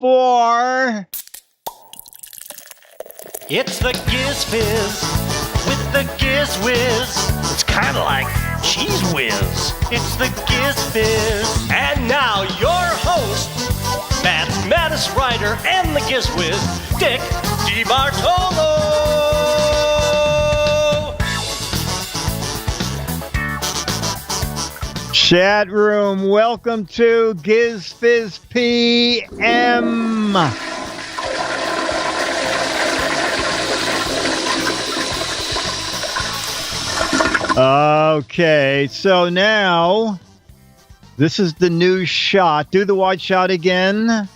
for... It's the Giz Fiz with the Giz Wiz. It's kind of like Cheese Whiz. It's the Giz Fiz. And now your host, mathematics writer and the Giz Wiz, Dick DeBartolo. Chat room, welcome to GizFiz PM. Okay, so now this is the new shot. Do the wide shot again.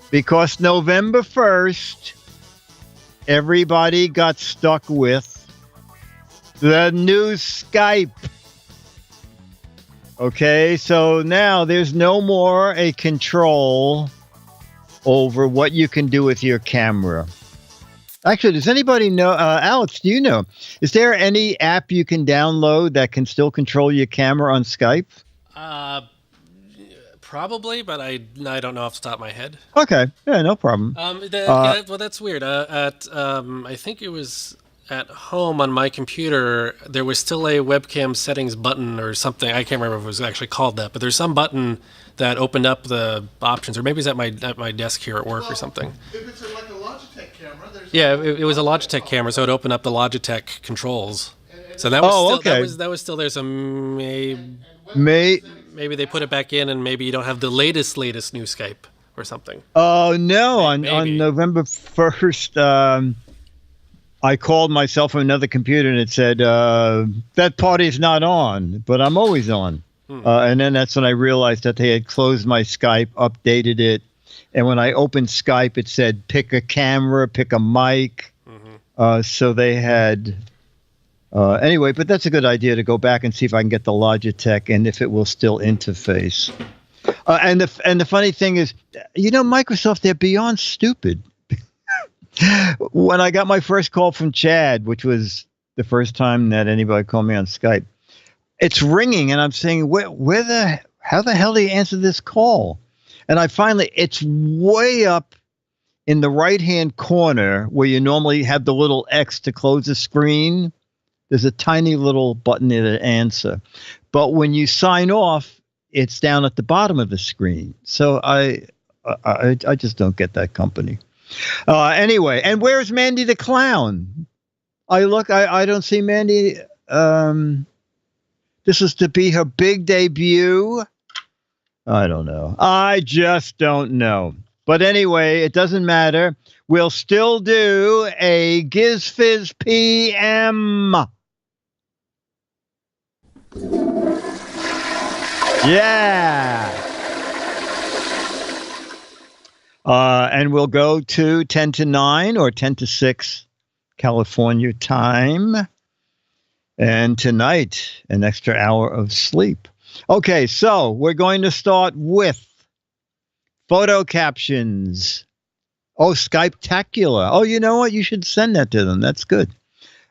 Because November 1st, everybody got stuck with the new Skype. Okay, so now there's no more a control over what you can do with your camera. Actually, does anybody know, Alex, do you know, is there any app you can download that can still control your camera on Skype? Probably, but I don't know off the top of my head. Okay, yeah, no problem. Well, that's weird. I think it was at home on my computer, there was still a webcam settings button or something. I can't remember if it was actually called that, but there's some button that opened up the options, or maybe it's at my desk here at work or something. If it's like a Logitech camera, there's it was a Logitech camera, so it opened up the Logitech controls. So that was that was still there. So maybe they put it back in, and maybe you don't have the latest new Skype or something. Oh no! On November 1st. I called myself from another computer and it said, that party's not on, but I'm always on. And then that's when I realized that they had closed my Skype, updated it. And when I opened Skype, it said, pick a camera, pick a mic. So they had, anyway, but that's a good idea to go back and see if I can get the Logitech and if it will still interface. And the funny thing is, Microsoft, they're beyond stupid. When I got my first call from Chad, which was the first time that anybody called me on Skype, it's ringing, and I'm saying, how the hell do you answer this call? And it's way up in the right-hand corner where you normally have the little X to close the screen. There's a tiny little button there to answer. But when you sign off, it's down at the bottom of the screen. So I just don't get that company. Anyway, and where's MandyTheClown? I don't see Mandy. This is to be her big debut. I don't know. I just don't know. But anyway, it doesn't matter. We'll still do a GizFiz PM. Yeah. And we'll go to 10 to 9 or 10 to 6 California time. And tonight, an extra hour of sleep. Okay, so we're going to start with photo captions. Oh, Skype-tacular. Oh, you know what? You should send that to them. That's good.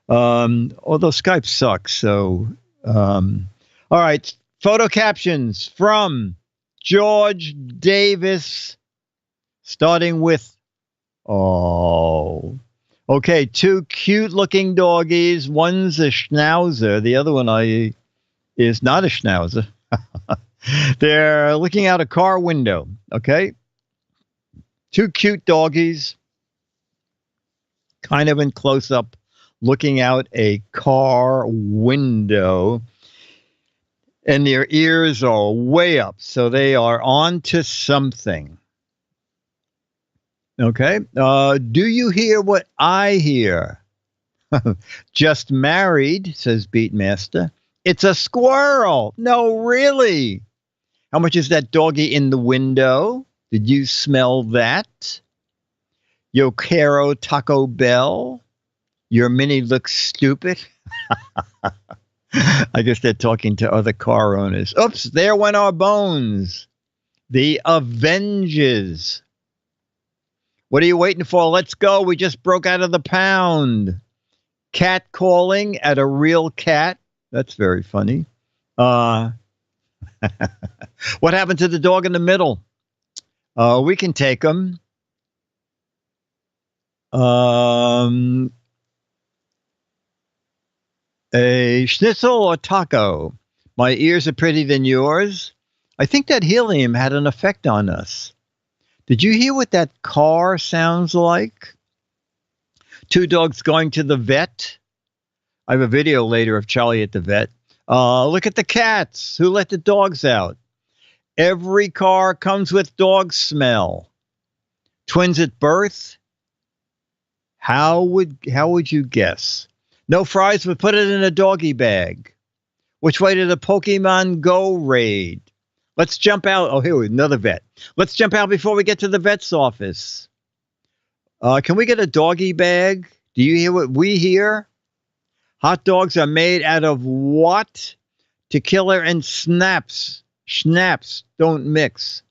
Although Skype sucks. So, all right. Photo captions from George Davis. Starting with, okay, two cute-looking doggies. One's a schnauzer. The other one is not a schnauzer. They're looking out a car window, okay? Two cute doggies, kind of in close-up, looking out a car window. And their ears are way up, so they are on to something. Okay. Do you hear what I hear? Just married, says Beatmaster. It's a squirrel. No, really. How much is that doggy in the window? Did you smell that? Yo quiero Taco Bell. Your mini looks stupid. I guess they're talking to other car owners. Oops, there went our bones. The Avengers. What are you waiting for? Let's go. We just broke out of the pound. Cat calling at a real cat. That's very funny. What happened to the dog in the middle? We can take them. A schnitzel or taco? My ears are prettier than yours. I think that helium had an effect on us. Did you hear what that car sounds like? Two dogs going to the vet. I have a video later of Charlie at the vet. Look at the cats. Who let the dogs out? Every car comes with dog smell. Twins at birth? How would you guess? No fries, but put it in a doggy bag. Which way did the Pokemon Go raid? Let's jump out. Oh, here, another vet. Let's jump out before we get to the vet's office. Can we get a doggy bag? Do you hear what we hear? Hot dogs are made out of what? Tequila and schnapps. Schnapps don't mix.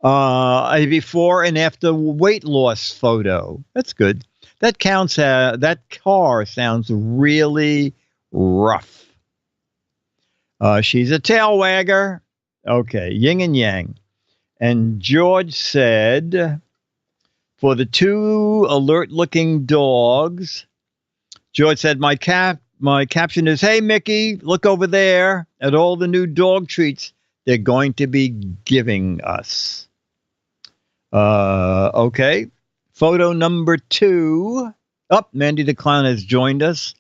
A before and after weight loss photo. That's good. That counts. That car sounds really rough. She's a tail wagger. Okay, yin and yang. And George said, for the two alert-looking dogs, George said, my caption is, hey, Mickey, look over there at all the new dog treats they're going to be giving us. Okay. Photo number 2. MandyTheClown has joined us.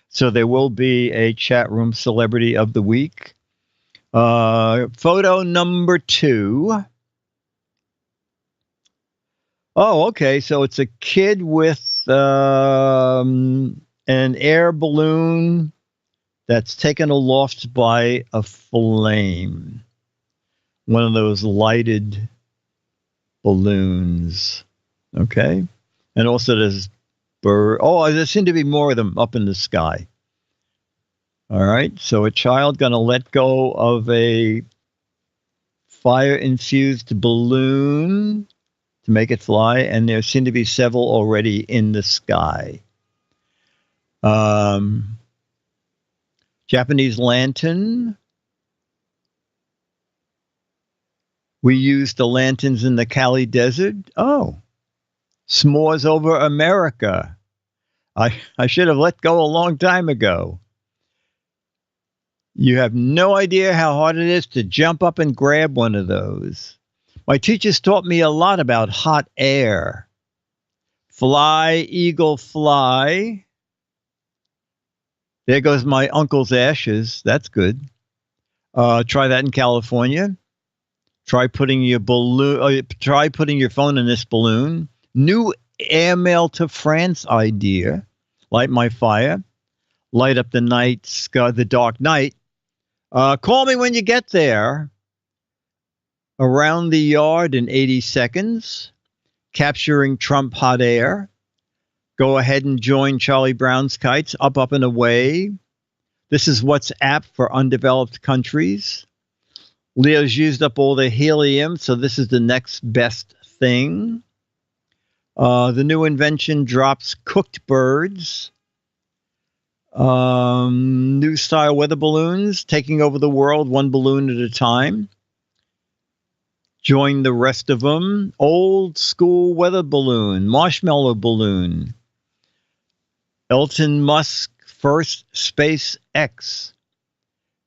So there will be a chat room celebrity of the week. Photo number 2. Oh, okay. So it's a kid with an air balloon that's taken aloft by a flame. One of those lighted balloons. Okay. And also there's bird. Oh, there seem to be more of them up in the sky. All right. So a child going to let go of a fire-infused balloon to make it fly. And there seem to be several already in the sky. Japanese lantern. We used the lanterns in the Cali Desert. Oh. S'mores over America. I should have let go a long time ago. You have no idea how hard it is to jump up and grab one of those. My teachers taught me a lot about hot air. Fly, eagle, fly. There goes my uncle's ashes. That's good. Try that in California. Try putting your balloon. Try putting your phone in this balloon. New airmail to France idea. Light my fire. Light up the night sky, the dark night. Call me when you get there. Around the yard in 80 seconds. Capturing Trump hot air. Go ahead and join Charlie Brown's kites. Up, up, and away. This is WhatsApp for undeveloped countries. Leo's used up all the helium, so this is the next best thing. The new invention drops cooked birds. New style weather balloons taking over the world one balloon at a time. Join the rest of them. Old school weather balloon, marshmallow balloon. Elon Musk first SpaceX.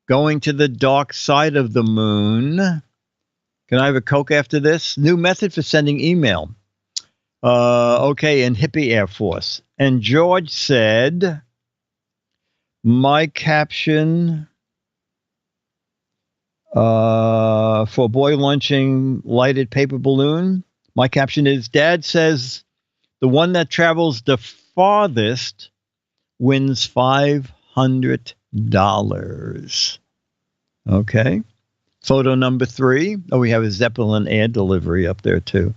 Going to the dark side of the moon. Can I have a Coke after this? New method for sending email. Okay, and hippie Air Force. And George said, my caption for boy launching lighted paper balloon. My caption is, Dad says the one that travels the farthest wins $500. Okay. Photo number 3. Oh, we have a Zeppelin air delivery up there too.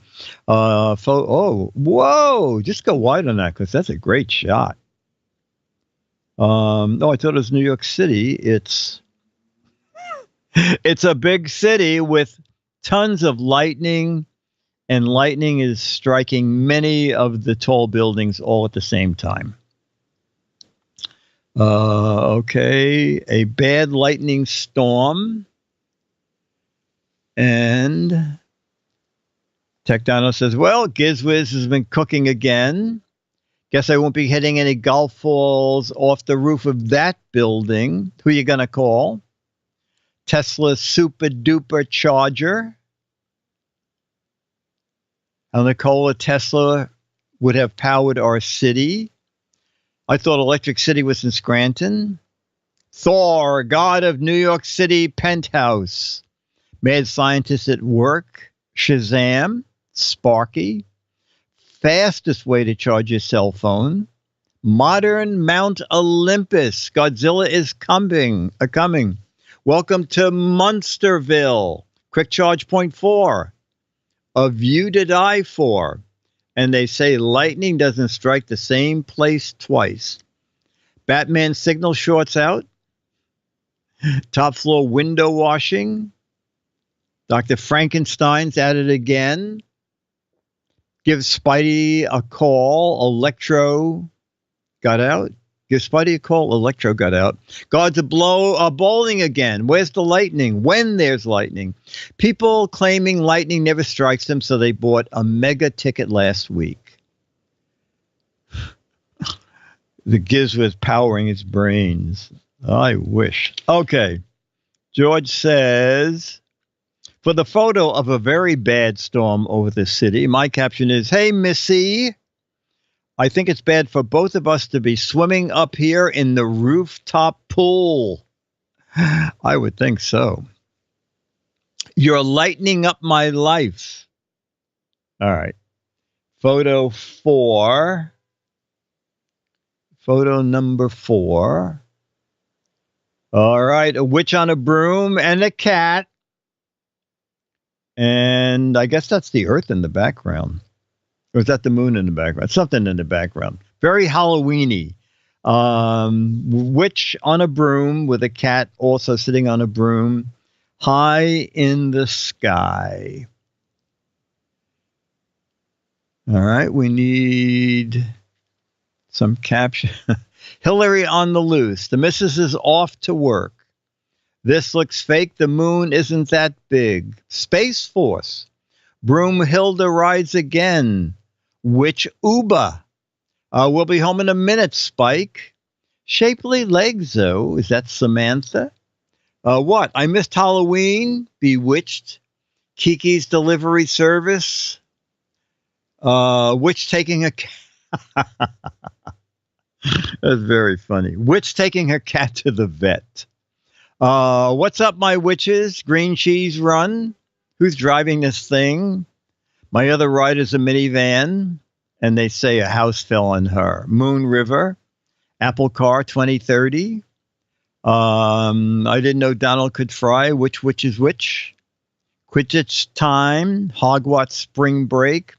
Oh, whoa! Just go wide on that because that's a great shot. I thought it was New York City. It's a big city with tons of lightning, and lightning is striking many of the tall buildings all at the same time. Okay, a bad lightning storm. And Tech Dino says, well, GizFiz has been cooking again. Guess I won't be hitting any golf balls off the roof of that building. Who you going to call? Tesla super duper charger. How Nikola Tesla would have powered our city. I thought Electric City was in Scranton. Thor, god of New York City penthouse. Mad scientist at work. Shazam. Sparky. Fastest way to charge your cell phone. Modern Mount Olympus. Godzilla is coming. Welcome to Munsterville. Quick Charge Point 4. A view to die for. And they say lightning doesn't strike the same place twice. Batman signal shorts out. Top floor window washing. Dr. Frankenstein's at it again. Give Spidey a call. Electro got out. Give Spidey a call. Electro got out. Gods are bowling again. Where's the lightning? When there's lightning. People claiming lightning never strikes them, so they bought a mega ticket last week. The Giz was powering his brains. I wish. Okay. George says, for the photo of a very bad storm over the city, my caption is, hey, Missy, I think it's bad for both of us to be swimming up here in the rooftop pool. I would think so. You're lightening up my life. All right. Photo 4. Photo number 4. All right. A witch on a broom and a cat. And I guess that's the earth in the background. Or is that the moon in the background? Something in the background. Very Halloween-y. Witch on a broom with a cat also sitting on a broom. High in the sky. All right. We need some caption. Hillary on the loose. The missus is off to work. This looks fake. The moon isn't that big. Space Force. Broomhilda rides again. Witch Uba. We'll be home in a minute, Spike. Shapely legs, though. Is that Samantha? What? I missed Halloween. Bewitched. Kiki's delivery service. Witch taking a cat. That's very funny. Witch taking her cat to the vet. What's up, my witches? Green cheese run. Who's driving this thing? My other ride is a minivan, and they say a house fell on her. Moon River. Apple Car 2030. I didn't know Donald could fry. Which is which? Quidditch time. Hogwarts spring break.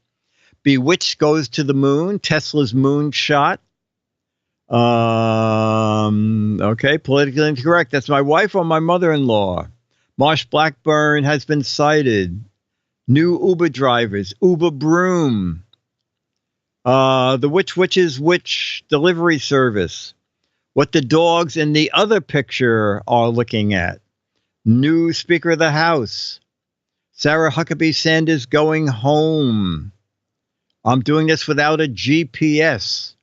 Bewitched goes to the moon. Tesla's moonshot. Okay, politically incorrect. That's my wife or my mother-in-law. Marsh Blackburn has been sighted. New Uber drivers. Uber broom. The witch's witch delivery service. What the dogs in the other picture are looking at. New Speaker of the House. Sarah Huckabee Sanders going home. I'm doing this without a GPS.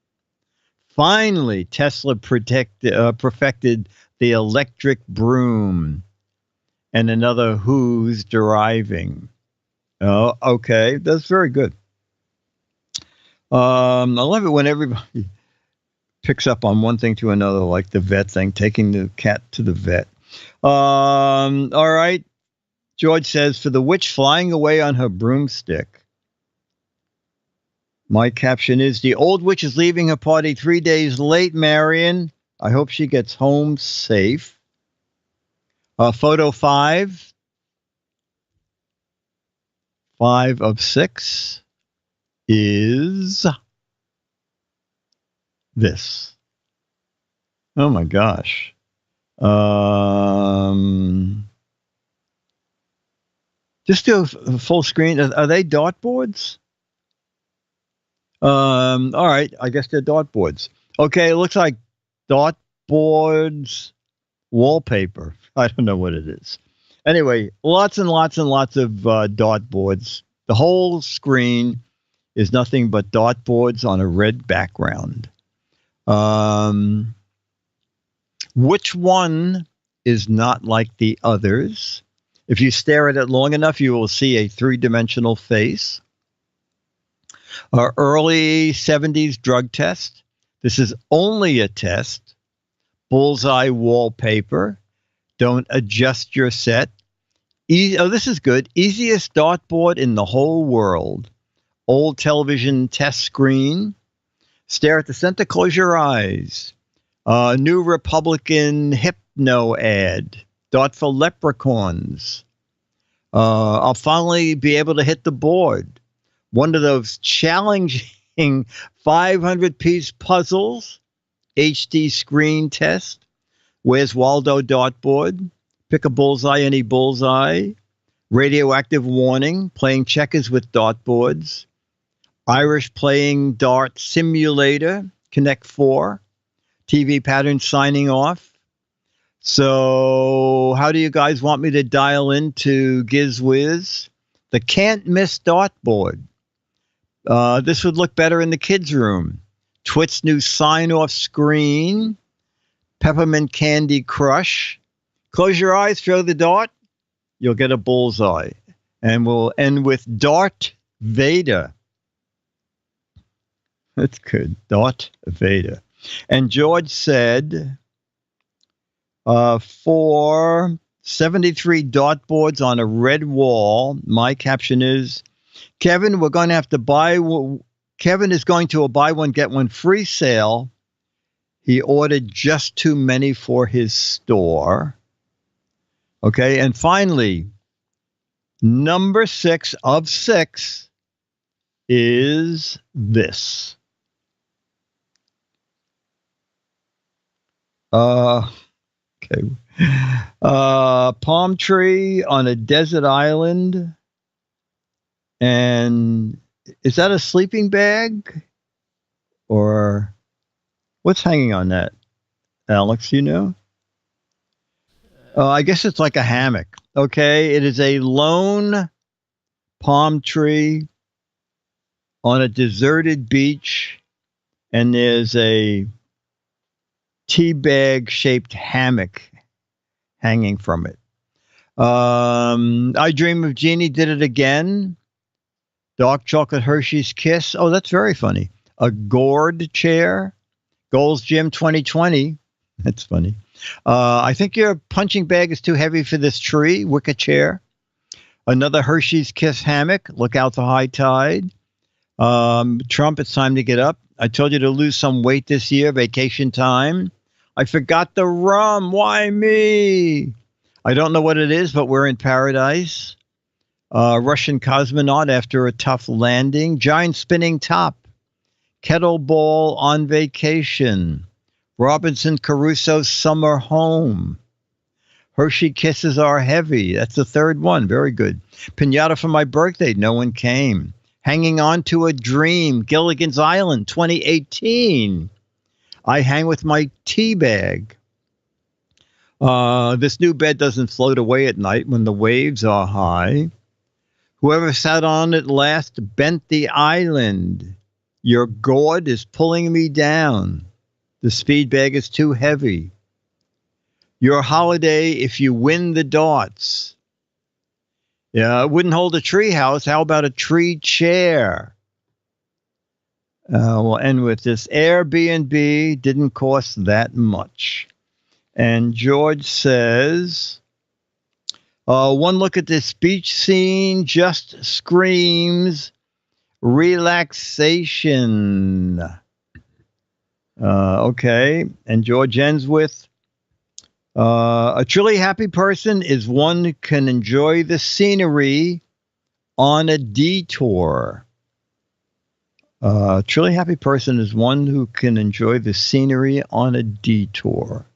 Finally, Tesla perfected the electric broom. And another who's deriving. Oh, okay. That's very good. I love it when everybody picks up on one thing to another, like the vet thing, taking the cat to the vet. All right. George says, for the witch flying away on her broomstick. My caption is, the old witch is leaving her party 3 days late, Marion. I hope she gets home safe. Photo 5. 5 of 6 is this. Oh my gosh. Just do a full screen. Are they dartboards? All right. I guess they're dartboards. Okay. It looks like dartboards wallpaper. I don't know what it is. Anyway, lots and lots and lots of dartboards The whole screen is nothing but dartboards on a red background. Which one is not like the others? If you stare at it long enough, you will see a three-dimensional face. Our early 70s drug test. This is only a test. Bullseye wallpaper. Don't adjust your set. This is good. Easiest dartboard in the whole world. Old television test screen. Stare at the center. Close your eyes. New Republican Hypno ad. Dart for leprechauns. I'll finally be able to hit the board. One of those challenging 500-piece puzzles. HD screen test. Where's Waldo dartboard? Pick a bullseye, any bullseye. Radioactive warning. Playing checkers with dartboards. Irish playing dart simulator. Connect 4. TV pattern signing off. So how do you guys want me to dial into GizWiz? The can't miss dartboard. This would look better in the kids' room. Twit's new sign-off screen. Peppermint Candy Crush. Close your eyes, throw the dart. You'll get a bullseye. And we'll end with Dart Vader. That's good. Dart Vader. And George said, for 73 dartboards on a red wall, my caption is, Kevin, we're going to have to buy. Kevin is going to a buy one, get one free sale. He ordered just too many for his store. Okay, and finally, number 6 of 6 is this. Okay. Palm tree on a desert island. And is that a sleeping bag? Or what's hanging on that? Alex, you know? I guess it's like a hammock. Okay. It is a lone palm tree on a deserted beach. And there's a tea bag shaped hammock hanging from it. I Dream of Jeannie did it again. Dark chocolate Hershey's Kiss. Oh, that's very funny. A gourd chair. Gold's Gym 2020. That's funny. I think your punching bag is too heavy for this tree. Wicker chair. Another Hershey's Kiss hammock. Look out the high tide. Trump, it's time to get up. I told you to lose some weight this year. Vacation time. I forgot the rum. Why me? I don't know what it is, but we're in paradise. Russian cosmonaut after a tough landing. Giant spinning top. Kettleball on vacation. Robinson Crusoe's summer home. Hershey kisses are heavy. That's the third one. Very good. Pinata for my birthday. No one came. Hanging on to a dream. Gilligan's Island 2018. I hang with my tea bag. This new bed doesn't float away at night when the waves are high. Whoever sat on it last bent the island. Your gourd is pulling me down. The speed bag is too heavy. Your holiday if you win the darts. Yeah, it wouldn't hold a tree house. How about a tree chair? We'll end with this. Airbnb didn't cost that much. And George says, one look at this beach scene just screams relaxation. Okay. And George ends with, a truly happy person is one who can enjoy the scenery on a detour. A truly happy person is one who can enjoy the scenery on a detour.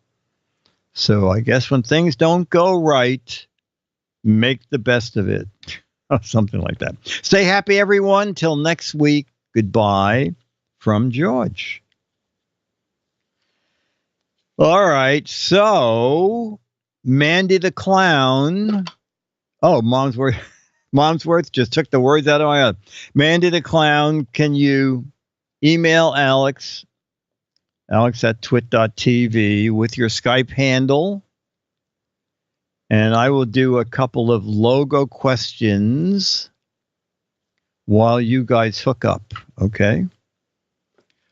So I guess when things don't go right, make the best of it. Something like that. Stay happy, everyone. Till next week. Goodbye from George. All right. So Mandy the Clown. Oh, Mom's worried. Momsworth just took the words out of my mouth. Mandy the Clown, can you email Alex at twit.tv with your Skype handle? And I will do a couple of logo questions while you guys hook up, okay?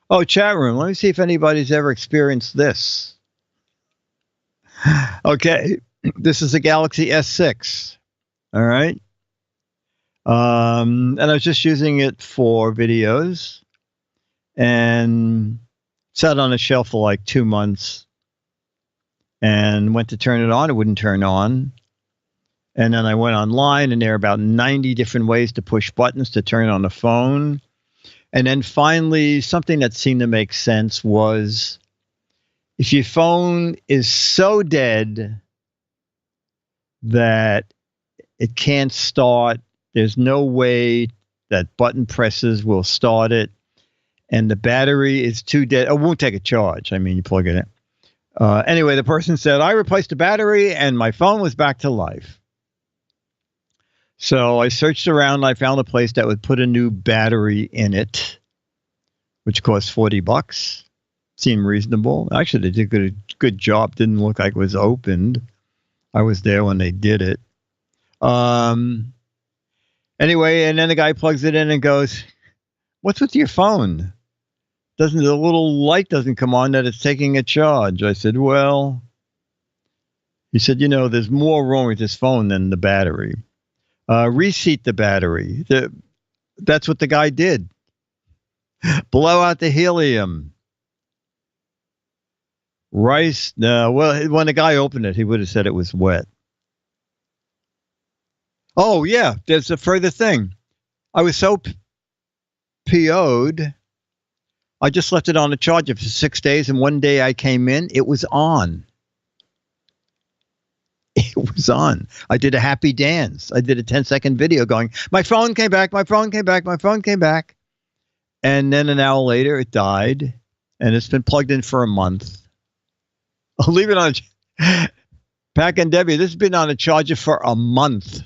Oh, chat room. Let me see if anybody's ever experienced this. Okay, this is a Galaxy S6. All right. And I was just using it for videos and sat on a shelf for like 2 months and went to turn it on. It wouldn't turn on. And then I went online and there are about 90 different ways to push buttons to turn on the phone. And then finally, something that seemed to make sense was if your phone is so dead that it can't start, there's no way that button presses will start it, and the battery is too dead, it won't take a charge. I mean, you plug it in. Anyway, the person said, I replaced the battery and my phone was back to life. So I searched around and I found a place that would put a new battery in it, which cost $40. Seemed reasonable. Actually, they did a good job. Didn't look like it was opened. I was there when they did it. Anyway, and then the guy plugs it in and goes, what's with your phone? The little light doesn't come on that it's taking a charge. I said, well, he said, there's more wrong with this phone than the battery. Reseat the battery. That's what the guy did. Blow out the helium. Rice. No, well, when the guy opened it, he would have said it was wet. Oh, yeah, there's a further thing. I was so PO'd, I just left it on the charger for 6 days, and one day I came in, it was on. It was on. I did a happy dance. I did a 10-second video going, my phone came back, my phone came back, my phone came back. And then an hour later, it died, and it's been plugged in for a month. I'll leave it on. Pack and Debbie, this has been on a charger for a month.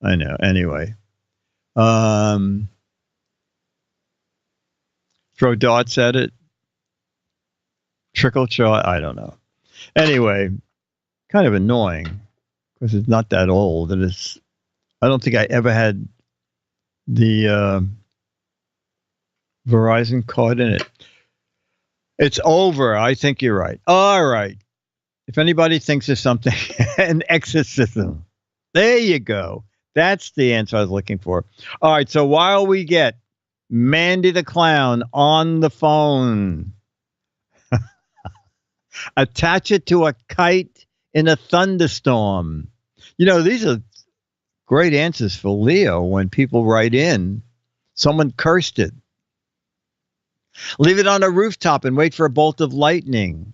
I know. Anyway. Throw darts at it. Trickle shot. I don't know. Anyway, kind of annoying because it's not that old. And I don't think I ever had the Verizon card in it. It's over. I think you're right. All right. If anybody thinks there's something, an exorcism, there you go. That's the answer I was looking for. All right. So while we get Mandy the Clown on the phone, attach it to a kite in a thunderstorm. These are great answers for Leo when people write in. Someone cursed it. Leave it on a rooftop and wait for a bolt of lightning.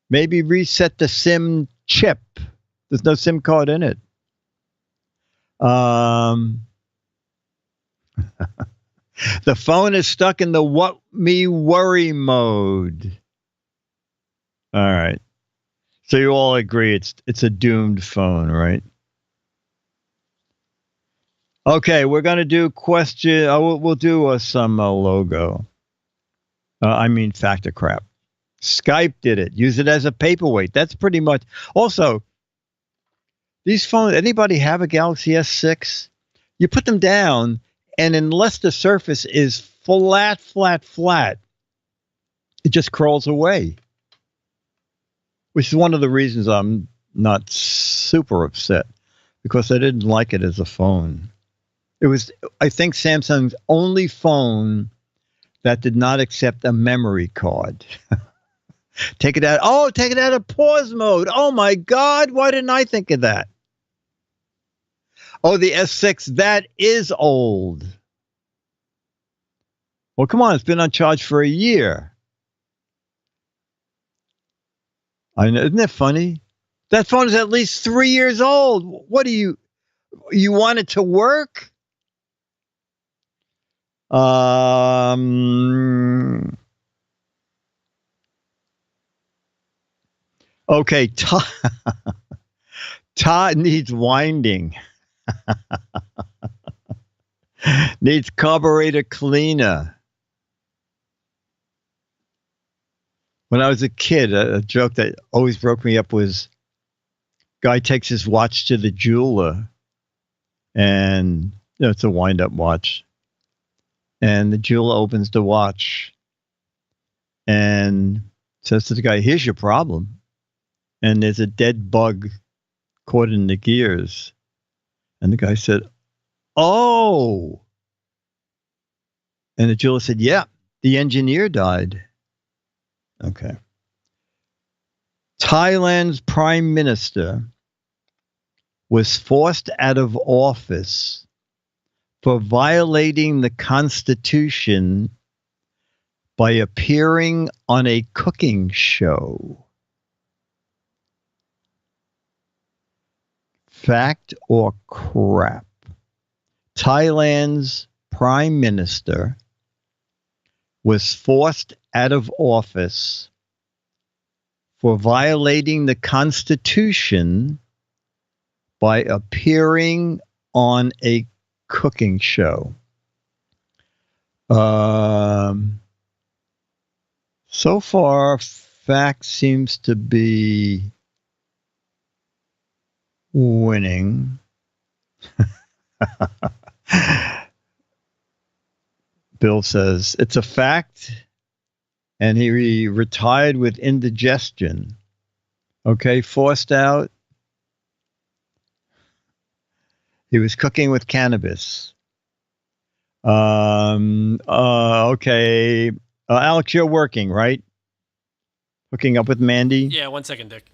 Maybe reset the SIM chip. There's no SIM card in it. The phone is stuck in the what me worry mode. All right. So you all agree it's a doomed phone, right? Okay, we're going to do question. We'll do some logo. Factor crap. Skype did it. Use it as a paperweight. That's pretty much. Also, these phones, anybody have a Galaxy S6? You put them down, and unless the surface is flat, it just crawls away. Which is one of the reasons I'm not super upset, because I didn't like it as a phone. It was, I think, Samsung's only phone that did not accept a memory card. Take it out. Oh, take it out of pause mode. Oh, my God. Why didn't I think of that? Oh, the S6, that is old. Well, come on. It's been on charge for a year. I know. Isn't that funny? That phone is at least 3 years old. What do you want it to work? Okay. Todd needs winding. Needs carburetor cleaner. When I was a kid, a joke that always broke me up was guy takes his watch to the jeweler, and it's a wind-up watch. And the jeweler opens the watch and says to the guy, "Here's your problem." And there's a dead bug caught in the gears. And the guy said, "Oh." And the jeweler said, "Yeah, the engineer died." Okay. Thailand's prime minister was forced out of office for violating the Constitution by appearing on a cooking show. Fact or crap? Thailand's prime minister was forced out of office for violating the Constitution by appearing on a cooking show. So far, fact seems to be winning. Bill says it's a fact, and he retired with indigestion. Okay, forced out. He was cooking with cannabis. Okay. Alex, you're working, right? Hooking up with Mandy? Yeah, 1 second, Dick.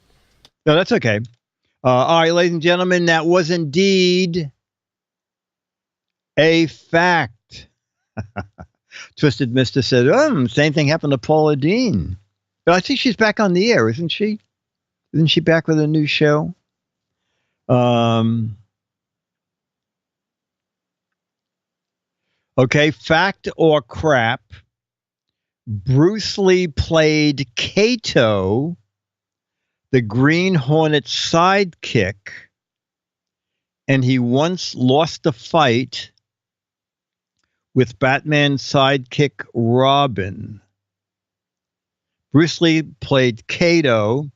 No, that's okay. All right, ladies and gentlemen, that was indeed a fact. Twisted Mister said, same thing happened to Paula Dean. But I think she's back on the air, isn't she? Isn't she back with a new show? Okay, fact or crap? Bruce Lee played Kato, the Green Hornet's sidekick, and he once lost a fight with Batman's sidekick Robin. Bruce Lee played Kato,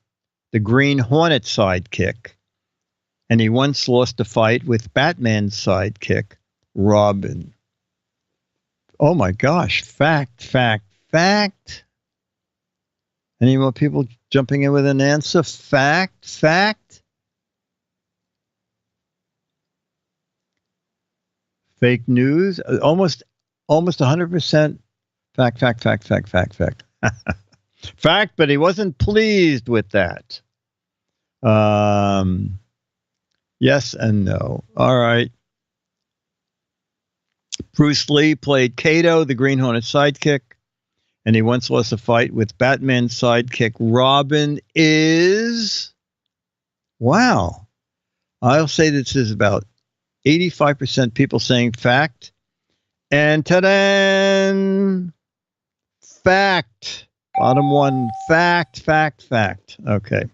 the Green Hornet's sidekick, and he once lost a fight with Batman's sidekick Robin. Oh my gosh, fact. Any more people jumping in with an answer? Fact. Fake news? Almost 100% fact. Fact, but he wasn't pleased with that. Yes and no. All right. Bruce Lee played Kato, the Green Hornet sidekick, and he once lost a fight with Batman's sidekick Robin is... Wow. I'll say this is about 85% people saying fact. And ta-da! Fact. Bottom one, fact. Okay.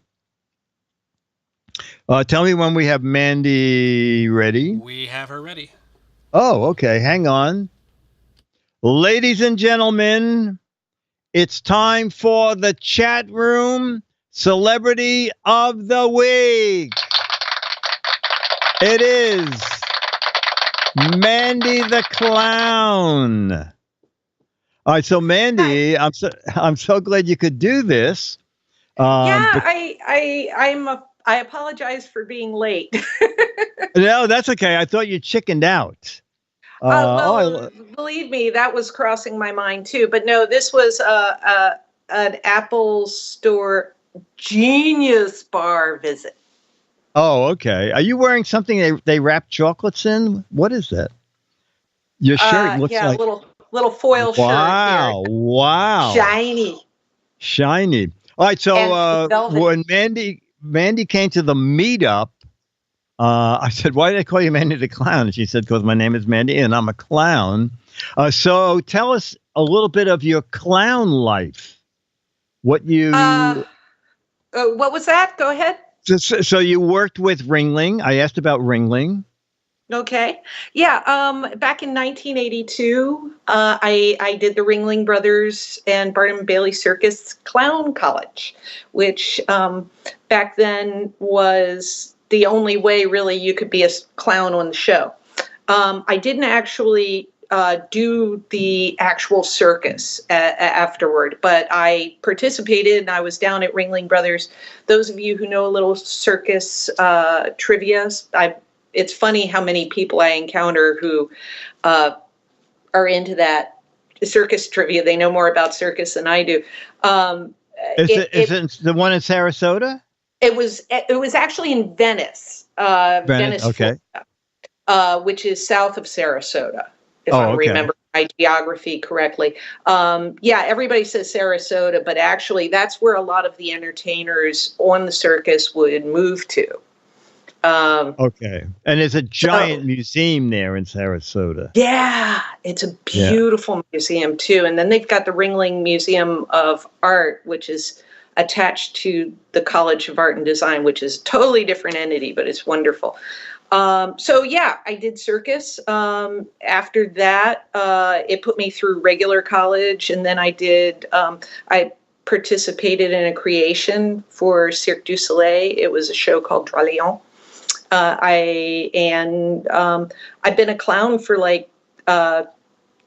Tell me when we have Mandy ready. We have her ready. Oh, okay. Hang on. Ladies and gentlemen, it's time for the chat room celebrity of the week. It is Mandy the Clown. All right, so Mandy, I'm so glad you could do this. I apologize for being late. No, that's okay. I thought you chickened out. Believe me, that was crossing my mind too. But no, this was an Apple Store Genius Bar visit. Oh, okay. Are you wearing something they wrap chocolates in? What is that? Your shirt looks like a little foil shirt. Wow. Shiny. All right, so when Mandy came to the meetup, I said, "Why did I call you Mandy the Clown?" And she said, "Because my name is Mandy and I'm a clown." So tell us a little bit of your clown life. What was that? Go ahead. So you worked with Ringling. I asked about Ringling. Okay. Yeah. Back in 1982, I did the Ringling Brothers and Barnum and Bailey Circus Clown College, which back then was the only way really you could be a clown on the show. I didn't actually do the actual circus afterward, but I participated and I was down at Ringling Brothers. Those of you who know a little circus trivia, it's funny how many people I encounter who are into that circus trivia. They know more about circus than I do. Is it the one in Sarasota? It was actually in Venice. Venice, okay. Florida, which is south of Sarasota, if I remember my geography correctly. Yeah, everybody says Sarasota, but actually that's where a lot of the entertainers on the circus would move to. Okay. And there's a giant museum there in Sarasota. Yeah, it's a beautiful museum too. And then they've got the Ringling Museum of Art, which is attached to the College of Art and Design, which is a totally different entity, but it's wonderful. So yeah, I did circus. After that, it put me through regular college, and then I participated in a creation for Cirque du Soleil. It was a show called Drap Lion. I've been a clown for like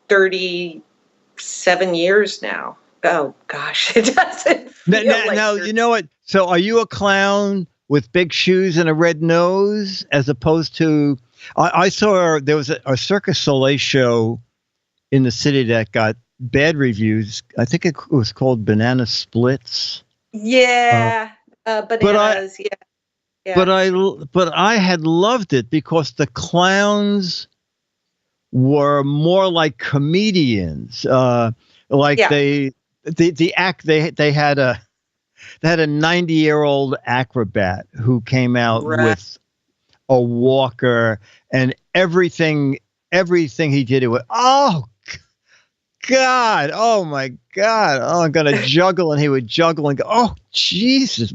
37 years now. Oh gosh, it doesn't feel now you know what? So are you a clown with big shoes and a red nose, as opposed to? I saw there was a Cirque du Soleil show in the city that got bad reviews. I think it was called Banana Splits. Yeah, bananas. Yeah. Yeah. But I had loved it because the clowns were more like comedians. They had a 90-year-old acrobat who came out with a walker, and everything he did, it was, oh God, oh my God, oh, I'm gonna juggle, and he would juggle and go, oh Jesus,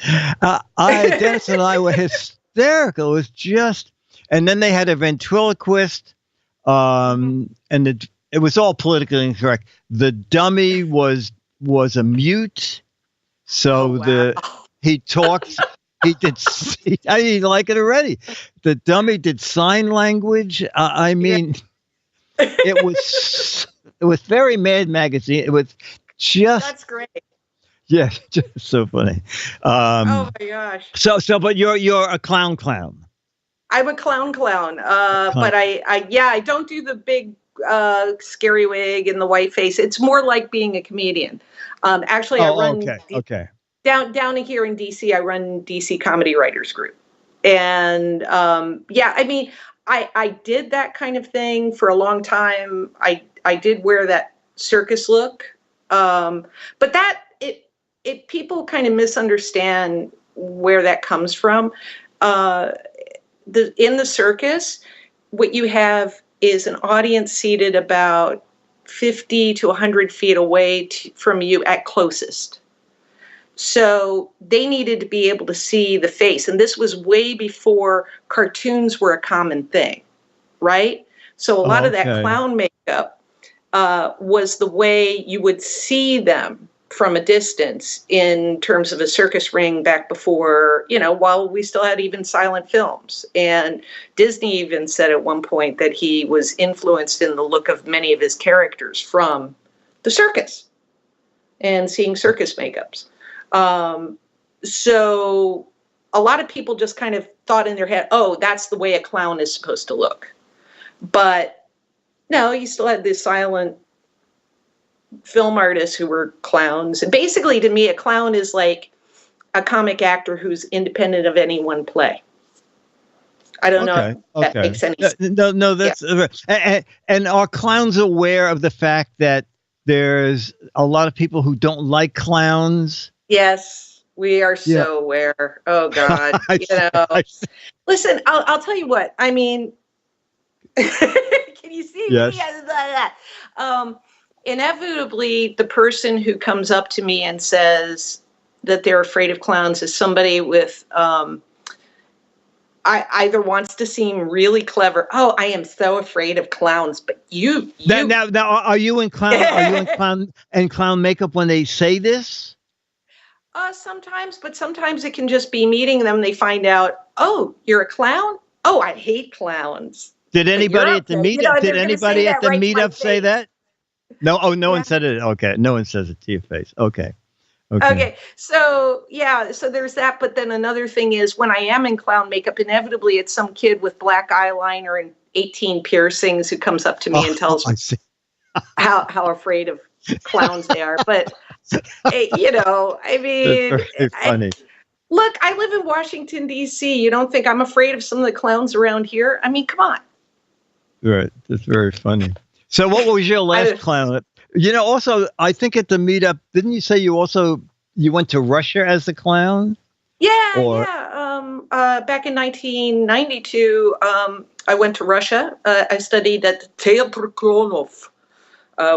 Dennis and I were hysterical. It was just, and then they had a ventriloquist, and it was all politically incorrect. The dummy was a mute, so he talked. He did. I didn't like it already. The dummy did sign language. It was very Mad Magazine. It was just. That's great. Yeah, just so funny. Oh my gosh. So, but you're a clown. I'm a clown. But I don't do the big scary wig and the white face. It's more like being a comedian. Actually, I run down here in DC. I run DC Comedy Writers Group, and I did that kind of thing for a long time. I did wear that circus look, but that people kind of misunderstand where that comes from. In the circus, what you have is an audience seated about 50 to 100 feet away from you at closest. So they needed to be able to see the face. And this was way before cartoons were a common thing, right? So a lot of that clown makeup was the way you would see them from a distance in terms of a circus ring back before, while we still had even silent films. And Disney even said at one point that he was influenced in the look of many of his characters from the circus and seeing circus makeups. So a lot of people just kind of thought in their head, oh, that's the way a clown is supposed to look. But no, you still had the silent film artists who were clowns. And basically, to me, a clown is like a comic actor who's independent of any one play. I don't know if that makes any sense. No, that's and are clowns aware of the fact that there's a lot of people who don't like clowns? Yes, we are so aware. Oh God, listen, I'll tell you what. I mean, can you see me? Inevitably, the person who comes up to me and says that they're afraid of clowns is somebody with either wants to seem really clever. Oh, I am so afraid of clowns, but you now are you in clown? Are you in clown makeup when they say this? Sometimes, but sometimes it can just be meeting them. They find out, oh, you're a clown. Oh, I hate clowns. Did anybody at the meetup? Did anybody at the meetup say that? No. Oh, no one said it. Okay, no one says it to your face. Okay. So so there's that. But then another thing is when I am in clown makeup, inevitably it's some kid with black eyeliner and 18 piercings who comes up to me and tells me how afraid of clowns they are. But I mean, that's very funny. Look, I live in Washington, D.C. You don't think I'm afraid of some of the clowns around here? I mean, come on. Right. That's very funny. So what was your last clown? Also, I think at the meetup, didn't you say you went to Russia as a clown? Yeah. Back in 1992, I went to Russia. I studied at the Teatr Klonov,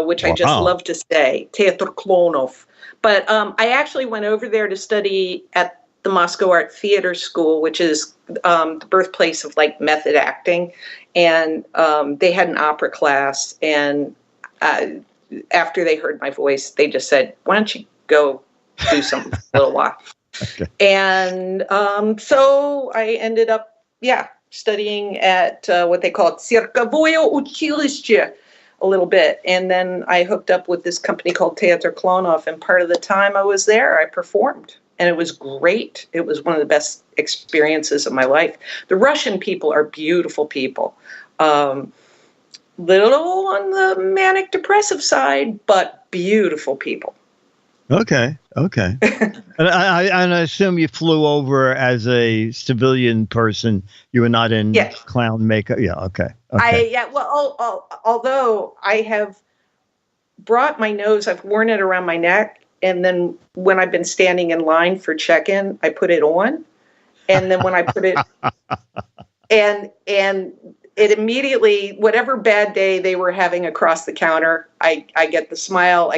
which I just love to say, Teatr Klonov. But I actually went over there to study at the Moscow Art Theater School, which is the birthplace of like method acting. And they had an opera class. And after they heard my voice, they just said, why don't you go do something for a little while? Okay. And so I ended up, studying at what they call Tsirkovoye Uchiliще a little bit. And then I hooked up with this company called Teatr Klonov. And part of the time I was there, I performed. And it was great. It was one of the best experiences of my life. The Russian people are beautiful people. Little on the manic depressive side, but beautiful people. Okay. And I assume you flew over as a civilian person. You were not in clown makeup. Yeah. Okay. Although I have brought my nose, I've worn it around my neck. And then when I've been standing in line for check-in, I put it on. And then when I put it and it immediately, whatever bad day they were having across the counter, I get the smile.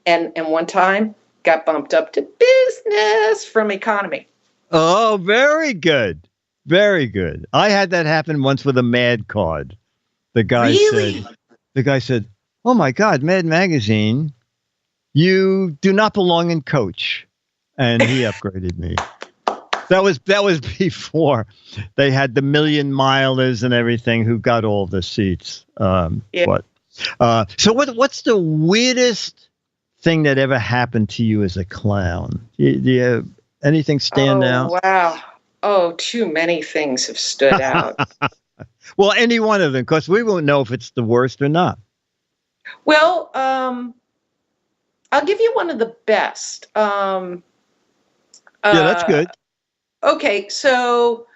And one time got bumped up to business from economy. Oh, very good. Very good. I had that happen once with a Mad card. The guy said, oh my God, Mad Magazine. You do not belong in coach. And he upgraded me. That was before they had the million milers and everything who got all the seats. So what's the weirdest thing that ever happened to you as a clown? Do you have anything stand out? Wow. Oh, too many things have stood out. Well, any one of them, because we won't know if it's the worst or not. Well, I'll give you one of the best. That's good. Okay, so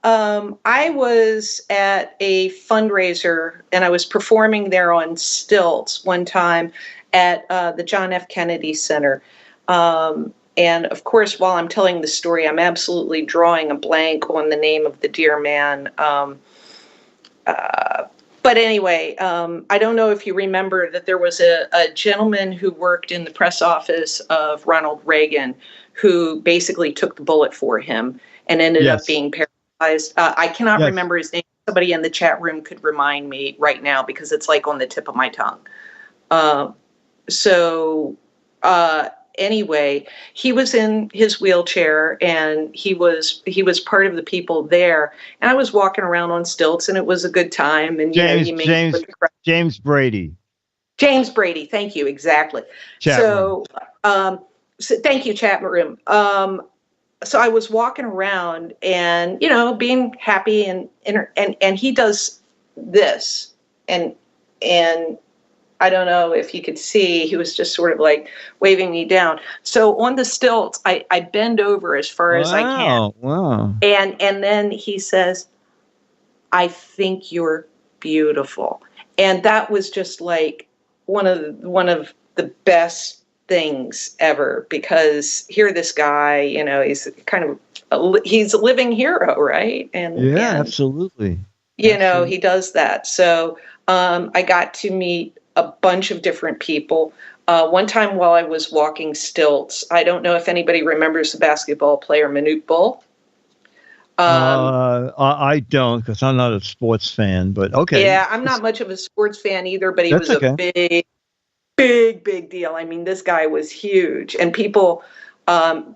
I was at a fundraiser and I was performing there on stilts one time at the John F. Kennedy Center. And of course, while I'm telling the story, I'm absolutely drawing a blank on the name of the dear man. But anyway, I don't know if you remember that there was a gentleman who worked in the press office of Ronald Reagan who basically took the bullet for him and ended up being paralyzed. I cannot remember his name. Somebody in the chat room could remind me right now because it's like on the tip of my tongue. Anyway, he was in his wheelchair and he was part of the people there. And I was walking around on stilts and it was a good time. And James Brady. James Brady. Thank you. Exactly. So thank you, chat room. So I was walking around and, being happy and he does this and I don't know if you could see, he was just sort of like waving me down. So on the stilts, I bend over as far as I can. Wow. And then he says, I think you're beautiful. And that was just like one of the best things ever, because here this guy, he's he's a living hero, right? And absolutely. He does that. So I got to meet a bunch of different people. One time while I was walking stilts, I don't know if anybody remembers the basketball player Manute Bol. I don't, because I'm not a sports fan. But okay. Yeah, I'm not much of a sports fan either, but he was okay. a big deal. I mean, this guy was huge, and people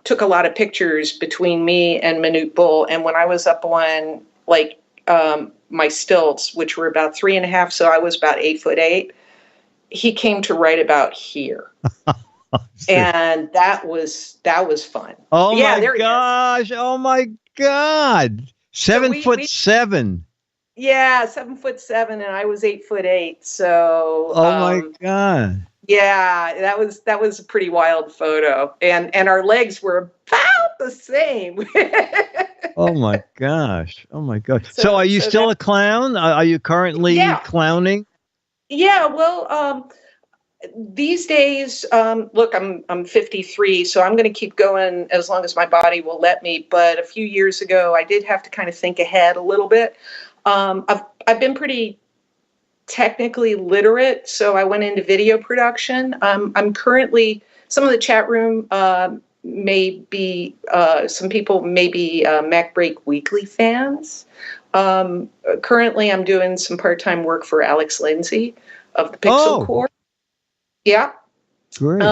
took a lot of pictures between me and Manute Bull. And when I was up on like my stilts, which were about 3.5, so I was about 8'8", he came to right about here. And that was fun. Oh yeah, my gosh! Oh my God! 7'7". Yeah, 7'7", and I was 8'8". So. Oh my God! Yeah, that was a pretty wild photo, and our legs were about the same. Oh my gosh! Oh my gosh! So are you still a clown? Are you currently clowning? Yeah. Well, these days, look, I'm 53, so I'm going to keep going as long as my body will let me. But a few years ago, I did have to kind of think ahead a little bit. I've been pretty technically literate, so I went into video production. I'm currently, some of the chat room may be, some people may be Mac Break Weekly fans. Currently, I'm doing some part-time work for Alex Lindsay of the Pixel Corps. Yeah. Great.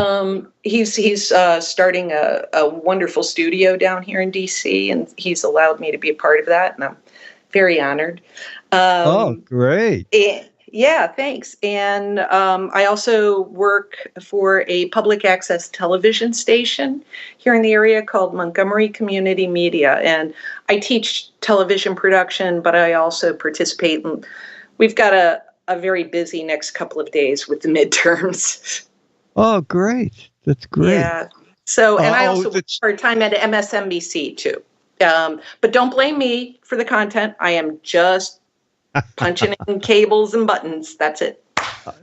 He's starting a wonderful studio down here in DC, and he's allowed me to be a part of that, and I'm very honored. Great. Yeah, thanks. And I also work for a public access television station here in the area called Montgomery Community Media. And I teach television production, but I also participate in, we've got a very busy next couple of days with the midterms. Oh, great. That's great. Yeah. So, and I also work part-time at MSNBC too. But don't blame me for the content. I am just punching in cables and buttons. That's it.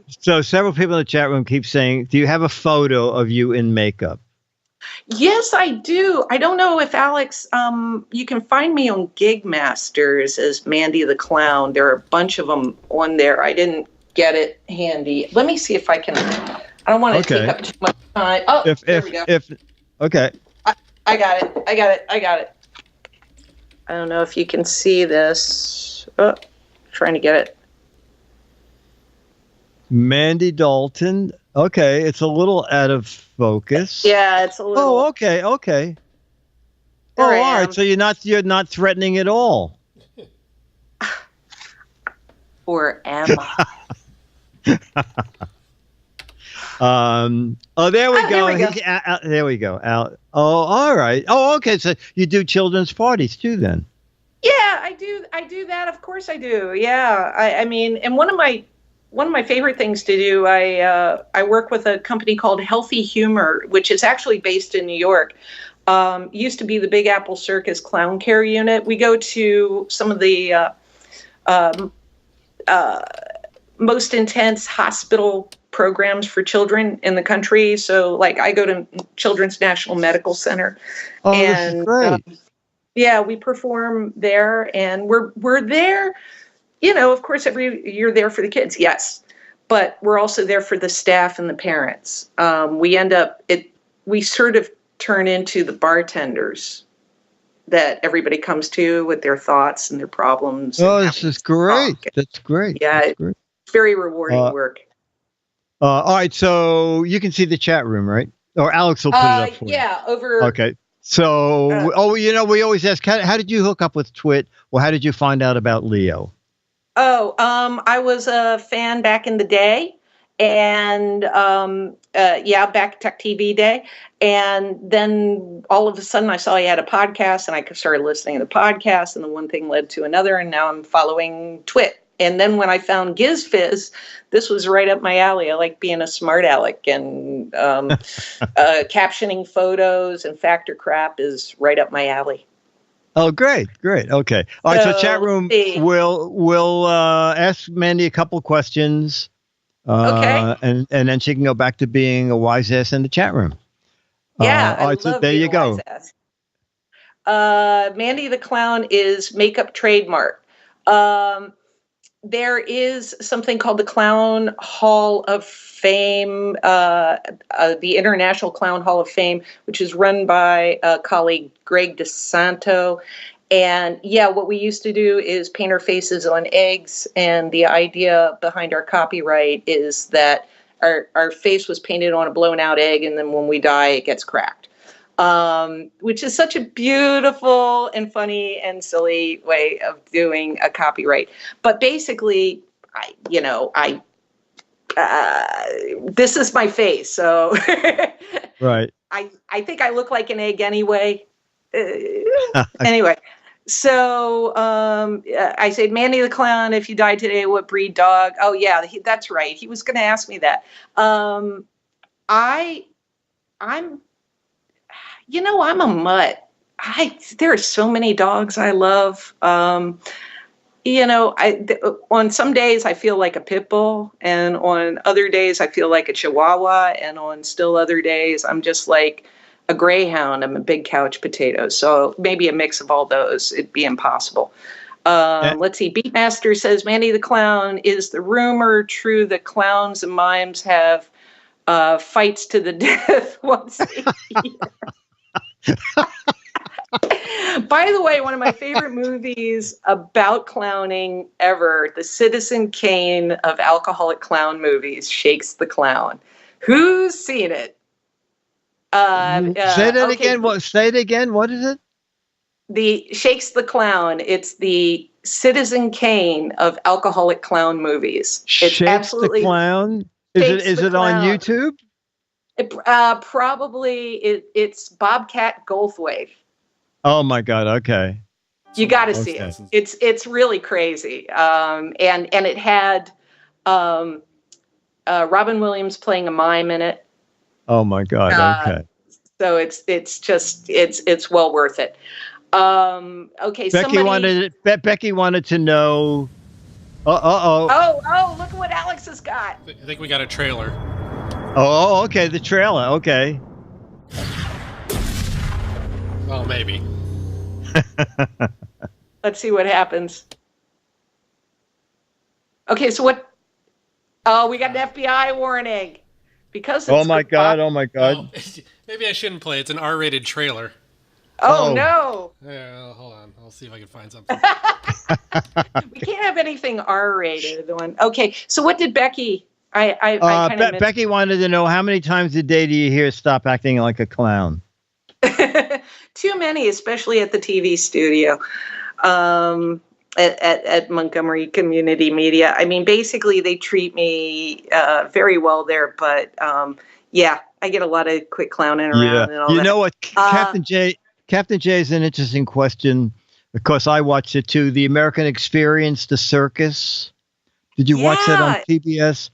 So several people in the chat room keep saying, do you have a photo of you in makeup? Yes, I do. I don't know if Alex, you can find me on Gig Masters as MandyTheClown. There are a bunch of them on there. I didn't get it handy. Let me see if I can. I don't want to take up too much time. Oh, there we go. Okay. I got it. I don't know if you can see this. Oh, trying to get it. Mandy Dalton. Okay, it's a little out of focus. Yeah, it's a little. Oh, okay. All right. So you're not threatening at all. Or am I? There we go. There we go. Out. Oh, all right. Oh, okay. So you do children's parties too, then? Yeah, I do that. Of course, I do. Yeah, I mean, and one of my favorite things to do. I work with a company called Healthy Humor, which is actually based in New York. Used to be the Big Apple Circus Clown Care Unit. We go to some of the most intense hospital programs for children in the country. So, like, I go to Children's National Medical Center. Oh, and, this is great. Yeah, we perform there, and we're there. You know, of course, you're there for the kids, yes, but we're also there for the staff and the parents. We sort of turn into the bartenders that everybody comes to with their thoughts and their problems. Oh, this is great. That's great. Yeah, That's great. It's very rewarding work. All right, so you can see the chat room, right? Or Alex will put it up for you. Yeah, over. Okay. So, we always ask, how did you hook up with Twit? Or how did you find out about Leo? Oh, I was a fan back in the day, and back Tech TV day, and then all of a sudden I saw he had a podcast, and I started listening to the podcast, and then one thing led to another, and now I'm following Twit. And then when I found Giz Fiz, this was right up my alley. I like being a smart aleck, and captioning photos and factor crap is right up my alley. Oh, great. Okay. All right. So chat room will ask Mandy a couple questions. Okay. And then she can go back to being a wise ass in the chat room. Yeah. All right. So there you go. MandyTheClown is makeup trademark. There is something called the Clown Hall of Fame, the International Clown Hall of Fame, which is run by a colleague, Greg DeSanto. And yeah, what we used to do is paint our faces on eggs. And the idea behind our copyright is that our face was painted on a blown out egg. And then when we die, it gets cracked, which is such a beautiful and funny and silly way of doing a copyright. But basically, this is my face. So right. I think I look like an egg anyway. Anyway, so I said, Mandy the Clown, if you died today, what breed dog? Oh, yeah, that's right. He was going to ask me that. I'm a mutt. There are so many dogs I love. On some days I feel like a pit bull, and on other days I feel like a chihuahua, and on still other days I'm just like a greyhound. I'm a big couch potato. So maybe a mix of all those. It'd be impossible. Let's see. Beatmaster says, Mandy the Clown, is the rumor true that clowns and mimes have fights to the death once a year? By the way, one of my favorite movies about clowning ever, the Citizen Kane of alcoholic clown movies, Shakes the Clown. Who's seen it? Say that again. Say it again. What is it? The Shakes the Clown. It's the Citizen Kane of alcoholic clown movies. It's Shakes absolutely the Clown. Is it on YouTube? Probably. It's Bobcat Goldthwait. Oh my God. Okay. You got to see it. It's really crazy. And it had Robin Williams playing a mime in it. Oh my God. Okay. So it's well worth it. Okay. Becky wanted to know. Oh, look at what Alex has got. I think we got a trailer. Oh, okay. The trailer. Okay. Well, maybe. Let's see what happens. Okay. So what? Oh, we got an FBI warning. Because oh my God! Oh, maybe I shouldn't play. It's an R-rated trailer. Oh no! Yeah, hold on. I'll see if I can find something. We can't have anything R-rated. Okay, so what did Becky? I Becky wanted to know, how many times a day do you hear "Stop acting like a clown"? Too many, especially at the TV studio. At Montgomery Community Media. I mean, basically, they treat me very well there. But yeah, I get a lot of quick clowning around. And all that. Know what, Captain J is an interesting question. Of course, I watched it too. The American Experience, The Circus. Did you watch that on PBS?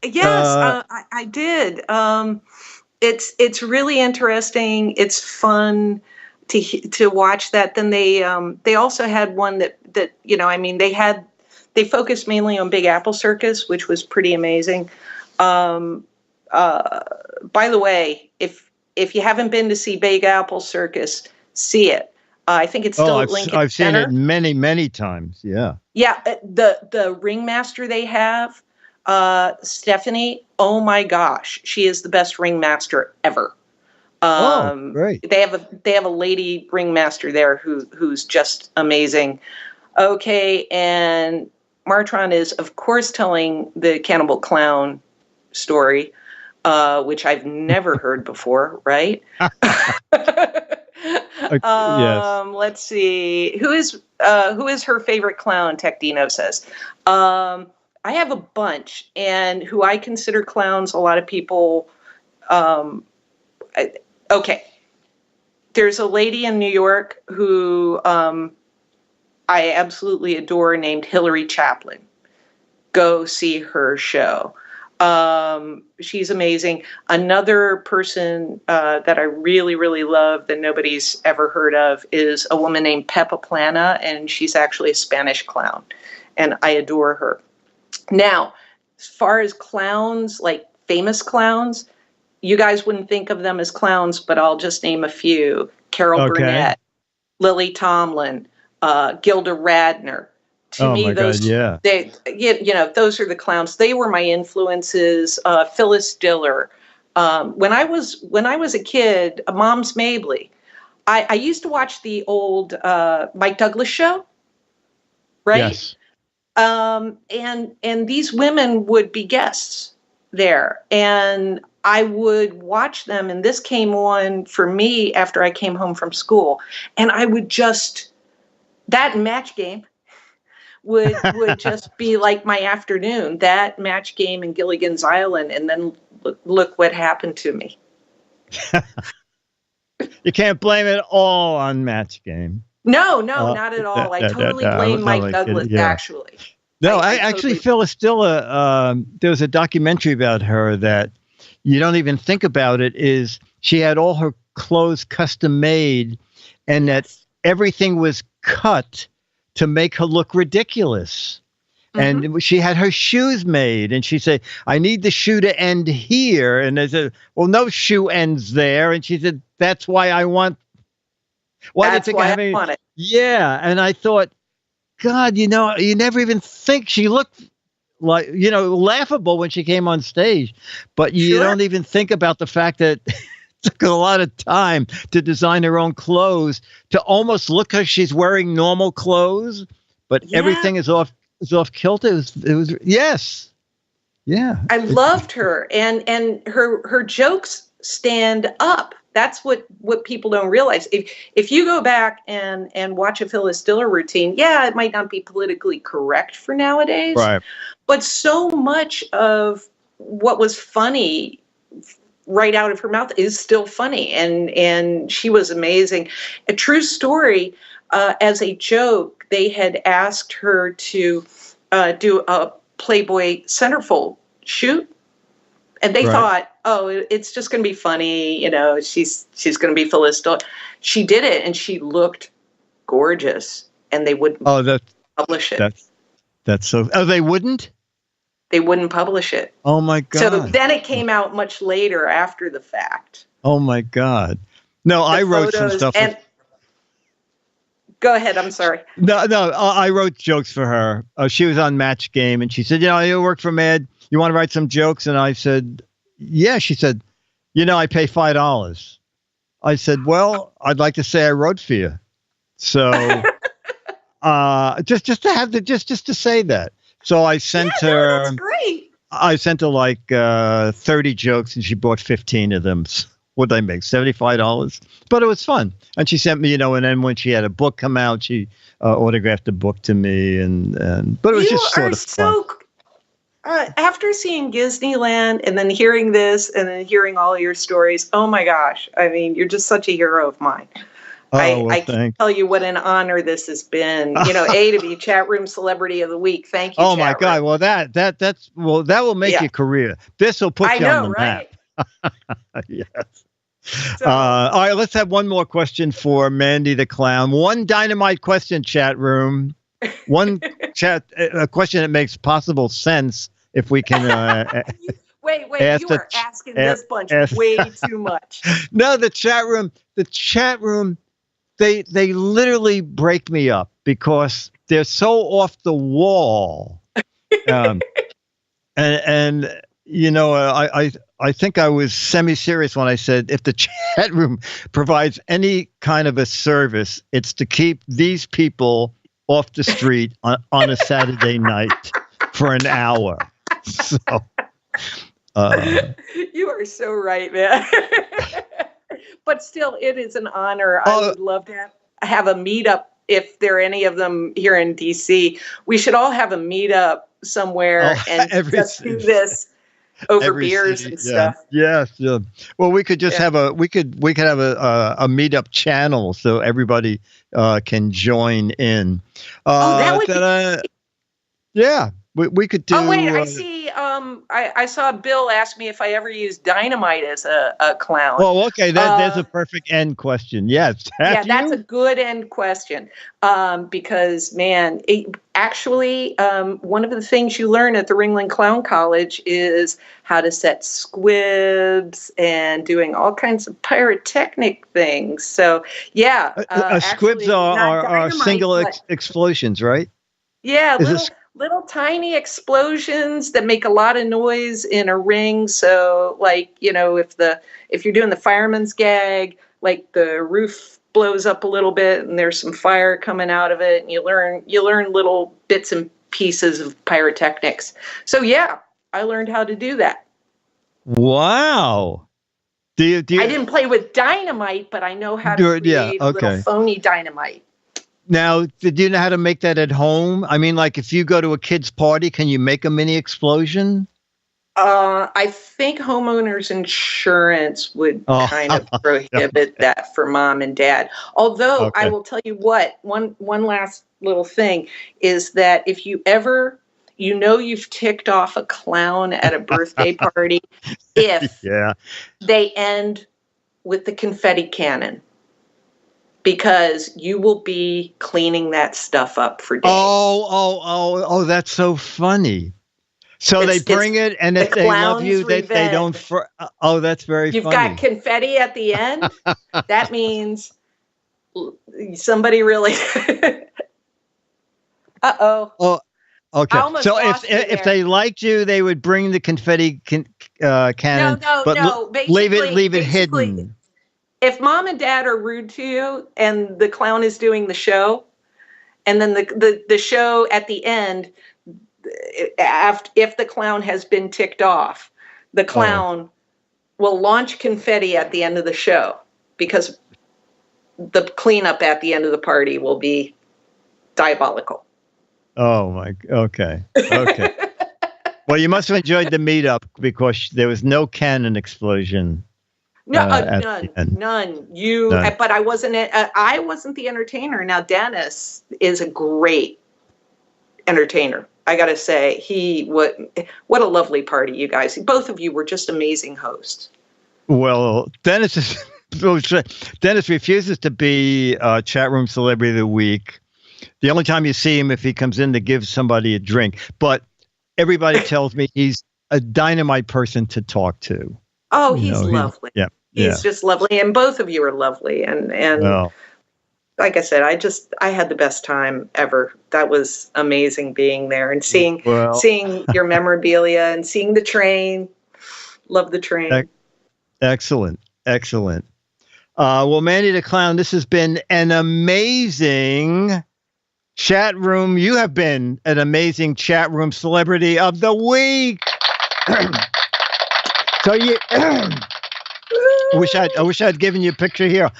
Yes, I did. It's really interesting. It's fun to watch that. Then they also had one that they focused mainly on Big Apple Circus, which was pretty amazing. By the way, if you haven't been to see Big Apple Circus, see it. I think it's still at Lincoln I've seen Center. it many times. Yeah. Yeah. The ringmaster they have, Stephanie. Oh my gosh, she is the best ringmaster ever. Great. They have a lady ringmaster there who's just amazing. Okay, and Martron is of course telling the Cannibal Clown story, which I've never heard before, right? Yes. Let's see. Who is her favorite clown? Tecdino says. I have a bunch, and who I consider clowns, a lot of people. Okay. There's a lady in New York who I absolutely adore named Hillary Chaplin. Go see her show. She's amazing. Another person that I really, really love that nobody's ever heard of is a woman named Pepa Plana, and she's actually a Spanish clown, and I adore her. Now, as far as clowns, like famous clowns, you guys wouldn't think of them as clowns, but I'll just name a few. Carol Burnett, Lily Tomlin, Gilda Radner. To me, those those are the clowns. They were my influences. Phyllis Diller. When I was a kid, Mom's Mabley. I used to watch the old Mike Douglas show, right? Yes. And these women would be guests there, and I would watch them. And this came on for me after I came home from school, and I would just, that Match Game would just be like my afternoon. That Match Game in Gilligan's Island, and then look what happened to me. You can't blame it all on Match Game. No, not at all. I totally blame Mike Douglas, actually. No, actually, Phyllis Diller, there was a documentary about her that you don't even think about it, is she had all her clothes custom made, and that everything was cut to make her look ridiculous. And she had her shoes made, and she said, I need the shoe to end here. And they said, well, no shoe ends there. And she said, that's why I want. That's why I want it. Yeah. And I thought, God, you never even think she looked like, laughable when she came on stage. But you don't even think about the fact that it took a lot of time to design her own clothes to almost look like she's wearing normal clothes, but everything is off kilter. It was yes. Yeah. I loved her, and her jokes stand up. That's what people don't realize. If you go back and watch a Phyllis Diller routine, it might not be politically correct for nowadays. Right. But so much of what was funny right out of her mouth is still funny, and she was amazing. A true story. As a joke, they had asked her to do a Playboy centerfold shoot, and they thought, oh, it's just going to be funny, she's going to be Phyllis Diller. She did it, and she looked gorgeous, and they wouldn't publish it. That's so. Oh, they wouldn't. They wouldn't publish it. Oh my God! So then it came out much later after the fact. Oh my God! No, I wrote some stuff. Go ahead. I'm sorry. No. I wrote jokes for her. She was on Match Game, and she said, you work for Mad. You want to write some jokes? And I said, yeah. She said, I pay $5. I said, well, I'd like to say I wrote for you. So just to say that. So I sent her. That's great. I sent her like 30 jokes, and she bought 15 of them. What'd they make? $75? But it was fun. And she sent me, and then when she had a book come out, she autographed the book to me. But it was just sort of fun. After seeing Disneyland and then hearing this and then hearing all your stories, oh my gosh. I mean, you're just such a hero of mine. I can't tell you what an honor this has been. To be Chat Room Celebrity of the Week. Thank you. Oh my God. Well, that will make your career. This will put you on the map. Yes. So, all right, let's have one more question for Mandy the Clown. One dynamite question, chat room. One a question that makes possible sense if we can. Wait! You are asking this bunch way too much. No, the chat room. They literally break me up because they're so off the wall. I think I was semi-serious when I said if the chat room provides any kind of a service, it's to keep these people off the street on a Saturday night for an hour. So, you are so right, man. But still, it is an honor. I would love to have a meetup if there are any of them here in DC. We should all have a meetup somewhere and just do this over beers and stuff. Yes. Yeah. Well, we could just have a we could have a meetup channel so everybody can join in. That would be yeah. We could do. Oh wait, I see. I saw Bill ask me if I ever used dynamite as a clown. Oh, okay. There's a perfect end question. Yes. That's a good end question. Because man, actually, one of the things you learn at the Ringling Clown College is how to set squibs and doing all kinds of pyrotechnic things. So yeah, squibs are single explosions, right? Yeah. Little tiny explosions that make a lot of noise in a ring. So like, if you're doing the fireman's gag, like the roof blows up a little bit and there's some fire coming out of it, and you learn little bits and pieces of pyrotechnics. So yeah, I learned how to do that. Wow. Do you I didn't play with dynamite, but I know how to create a little phony dynamite. Now, do you know how to make that at home? I mean, like if you go to a kid's party, can you make a mini explosion? I think homeowners insurance would kind of prohibit that for mom and dad. Although I will tell you what, one last little thing is that if you ever, you've ticked off a clown at a birthday party, if they end with the confetti cannon, because you will be cleaning that stuff up for days. Oh, that's so funny. So they bring it, and if they love you, they don't. That's very funny. You've got confetti at the end. That means somebody really. Oh, okay. So if they liked you, they would bring the confetti cannon. No. Leave it hidden. If mom and dad are rude to you, and the clown is doing the show, and then the show at the end. If the clown has been ticked off, the clown will launch confetti at the end of the show, because the cleanup at the end of the party will be diabolical. Oh my! Okay. Well, you must have enjoyed the meetup, because there was no cannon explosion. None. But I wasn't the entertainer. Now Dennis is a great entertainer. I got to say, what a lovely party, you guys. Both of you were just amazing hosts. Well, Dennis refuses to be chat room celebrity of the week. The only time you see him if he comes in to give somebody a drink. But everybody tells me he's a dynamite person to talk to. Oh, he's lovely. He's just lovely, and both of you are lovely. And like I said, I had the best time ever. That was amazing being there and seeing your memorabilia and seeing the train. Love the train. Excellent. Well, MandyTheClown, this has been an amazing chat room. You have been an amazing chat room celebrity of the week. So you. I wish I'd given you a picture here.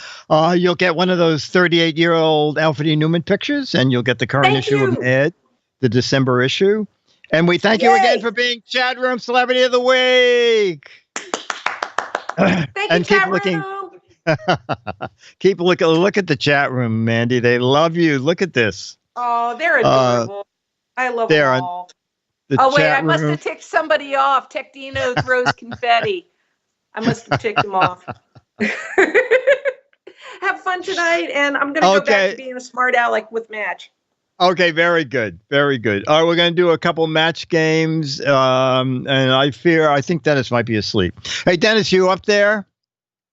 You'll get one of those 38-year-old Alfred E. Newman pictures, and you'll get the current issue of Ed, the December issue. And we thank you again for being Chat Room Celebrity of the Week. Thank you, Chat Room. Keep looking. Look at the chat room, Mandy. They love you. Look at this. Oh, they're adorable. I love them all. I must have ticked somebody off. Tectino throws confetti. I must have ticked him off. Have fun tonight, and I'm going to go back to being a smart aleck with Match. Okay, very good. All right, we're going to do a couple match games, and I think Dennis might be asleep. Hey, Dennis, you up there?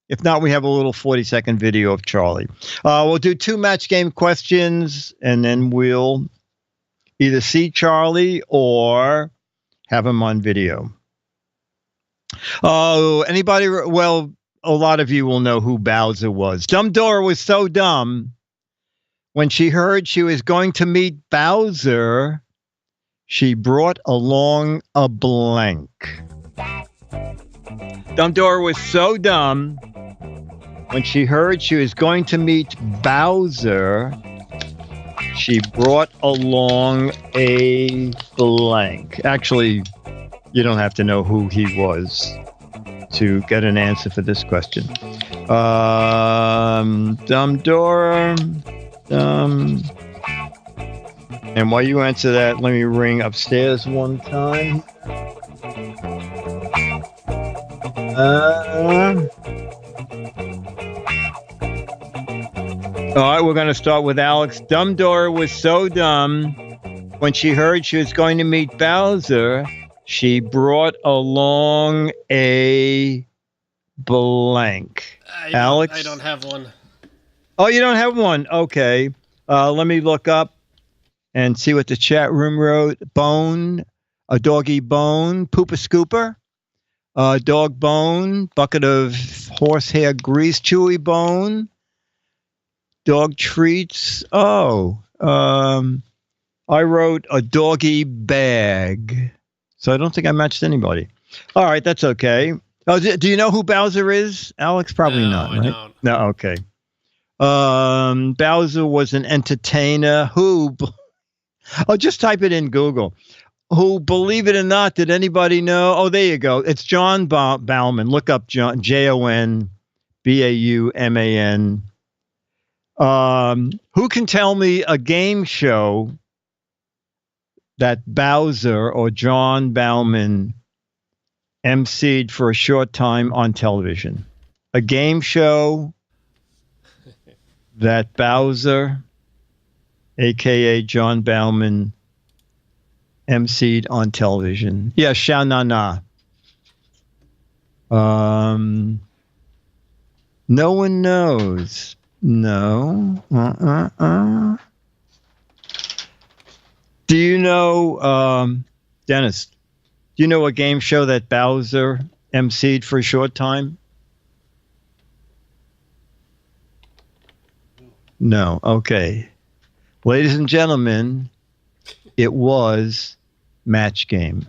If not, we have a little 40-second video of Charlie. We'll do 2 match game questions, and then we'll either see Charlie or have him on video. Oh, anybody? Well, a lot of you will know who Bowser was. Dumb Dora was so dumb. When she heard she was going to meet Bowser, she brought along a blank. Dumb Dora was so dumb. When she heard she was going to meet Bowser, she brought along a blank. Actually, you don't have to know who he was to get an answer for this question. Dumb Dora. And while you answer that, let me ring upstairs one time. All right, we're going to start with Alex. Dumb Dora was so dumb. When she heard she was going to meet Bowser, she brought along a blank. Alex? I don't have one. Oh, you don't have one? Okay. Let me look up and see what the chat room wrote. Bone, a doggy bone, pooper scooper, dog bone, bucket of horsehair grease, chewy bone, Dog treats. Oh, I wrote a doggy bag. So I don't think I matched anybody. All right, that's okay. Oh, do you know who Bowser is, Alex? Probably not, right? I don't. No, okay. Bowser was an entertainer who... Oh, just type it in Google. Who, believe it or not, did anybody know? Oh, there you go. It's John Bauman. Look up John, Jon Bauman. Who can tell me a game show that Bowser or John Bauman emceed for a short time on television? A game show that Bowser, a.k.a. John Bauman, emceed on television. Yeah, Sha Na Na. No one knows. No. Do you know, Dennis, do you know a game show that Bowser emceed for a short time? No. Okay. Ladies and gentlemen, it was Match Game.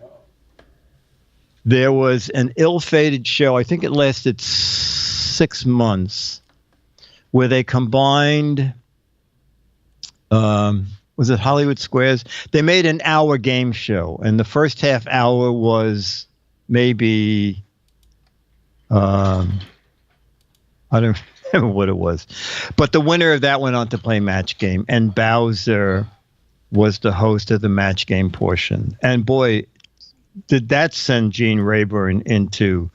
There was an ill-fated show, I think it lasted 6 months, where they combined, was it Hollywood Squares? They made an hour game show, and the first half hour was maybe, I don't remember what it was. But the winner of that went on to play Match Game, and Bowser was the host of the Match Game portion. And boy, did that send Gene Rayburn into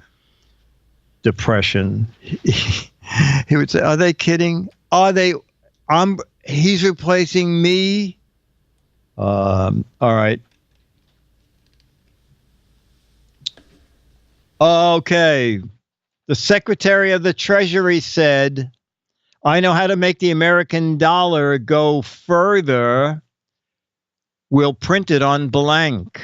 depression. He would say, "Are they kidding? Are they? He's replacing me." All right. Okay. The Secretary of the Treasury said, "I know how to make the American dollar go further. We'll print it on blank."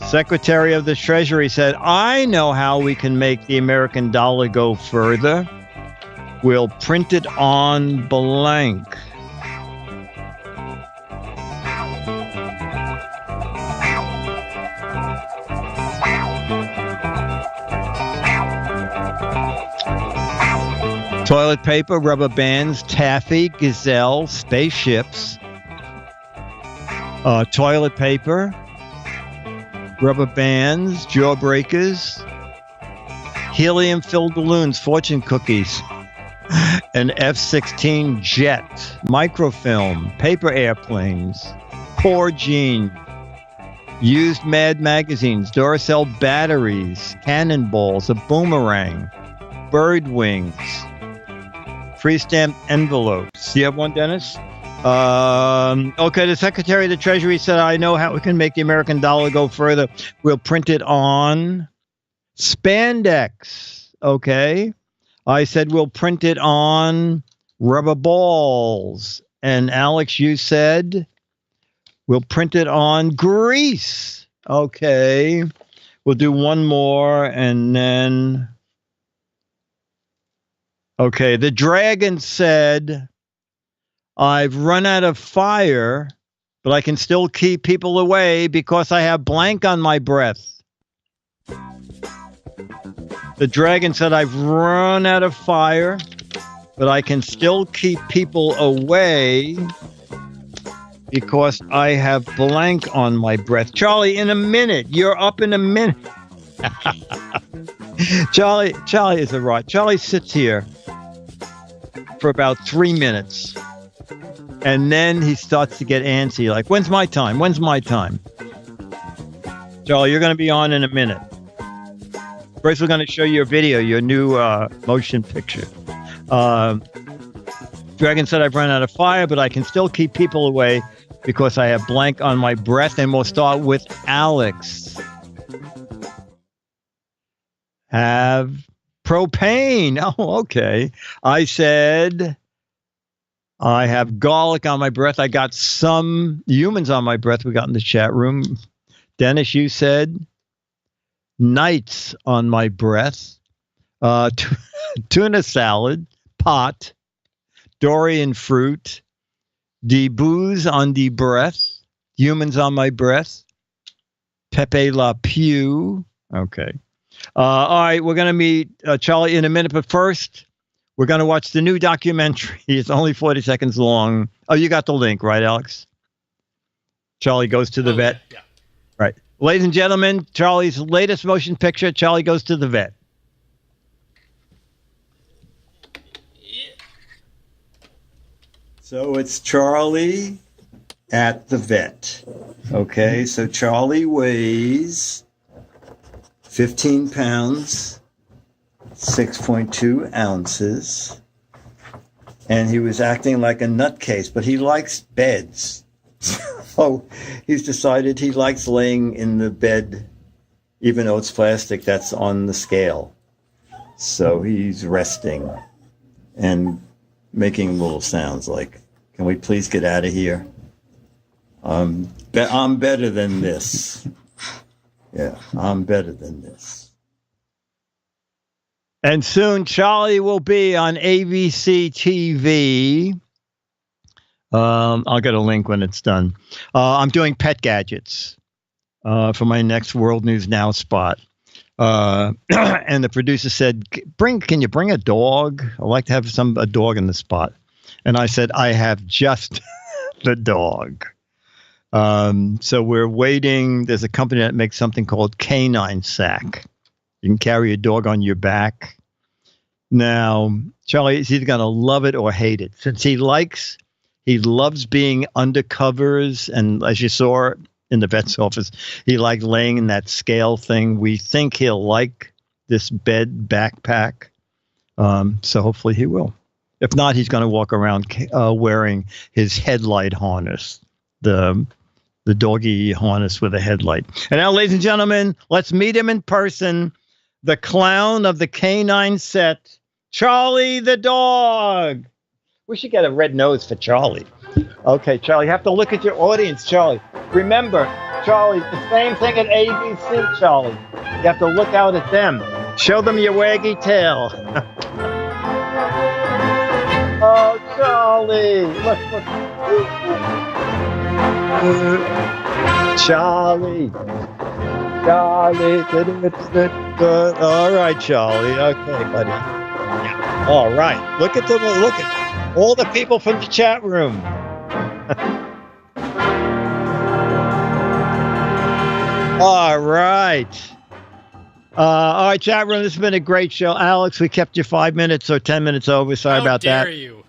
Secretary of the Treasury said, "I know how we can make the American dollar go further. We'll print it on blank." Toilet paper, rubber bands, taffy, gazelle, spaceships. Toilet paper, rubber bands, jawbreakers, helium-filled balloons, fortune cookies, an F-16 jet, microfilm, paper airplanes, poor Gene, used Mad magazines, Duracell batteries, cannonballs, a boomerang, bird wings, free-stamped envelopes. Do you have one, Dennis? Okay, the Secretary of the Treasury said, "I know how we can make the American dollar go further. We'll print it on spandex." Okay. I said, "We'll print it on rubber balls." And Alex, you said, "We'll print it on grease." Okay. We'll do one more and then... Okay, the Dragon said, "I've run out of fire, but I can still keep people away because I have blank on my breath." The Dragon said, "I've run out of fire, but I can still keep people away because I have blank on my breath." Charlie, in a minute. You're up in a minute. Charlie is a right. Charlie sits here for about 3 minutes. And then he starts to get antsy, like, "When's my time? When's my time?" Charlie, you're going to be on in a minute. First, we're going to show you a video, your new motion picture. Dragon said, "I've run out of fire, but I can still keep people away because I have blank on my breath." And we'll start with Alex. Have propane. Oh, okay. I said, "I have garlic on my breath." I got some humans on my breath. We got in the chat room. Dennis, you said nights on my breath. Tuna salad, pot, dorian fruit, de booze on de breath, humans on my breath, Pepe Le Pew. Okay. All right, we're going to meet Charlie in a minute, but first, we're going to watch the new documentary. It's only 40 seconds long. Oh, you got the link, right, Alex? Charlie Goes to the Vet. Yeah. Right. Ladies and gentlemen, Charlie's latest motion picture, Charlie Goes to the Vet. So it's Charlie at the vet. Okay, so Charlie weighs 15 pounds, 6.2 ounces, and he was acting like a nutcase, but he likes beds. So he's decided he likes laying in the bed, even though it's plastic, that's on the scale. So he's resting and making little sounds like, can we please get out of here? I'm better than this. Yeah, I'm better than this. And soon Charlie will be on ABC TV. I'll get a link when it's done. I'm doing pet gadgets for my next World News Now spot. And the producer said, can you bring a dog? I'd like to have a dog in the spot. And I said, I have just the dog. So we're waiting. There's a company that makes something called Canine Sack. You can carry a dog on your back. Now, Charlie is either going to love it or hate it. Since he loves being under covers. And as you saw in the vet's office, he liked laying in that scale thing. We think he'll like this bed backpack. So hopefully he will. If not, he's going to walk around wearing his headlight harness, the doggy harness with a headlight. And now, ladies and gentlemen, let's meet him in person. The clown of the canine set, Charlie the dog. We should get a red nose for Charlie. Okay, Charlie, you have to look at your audience, Charlie. Remember, Charlie, the same thing at ABC, Charlie. You have to look out at them. Show them your waggy tail. Oh, Charlie. Look. Charlie. All right, Charlie. Okay, buddy. Yeah. All right. Look at all the people from the chat room. All right. All right, chat room. This has been a great show. Alex, we kept you 5 minutes or 10 minutes over. Sorry about that. How dare you?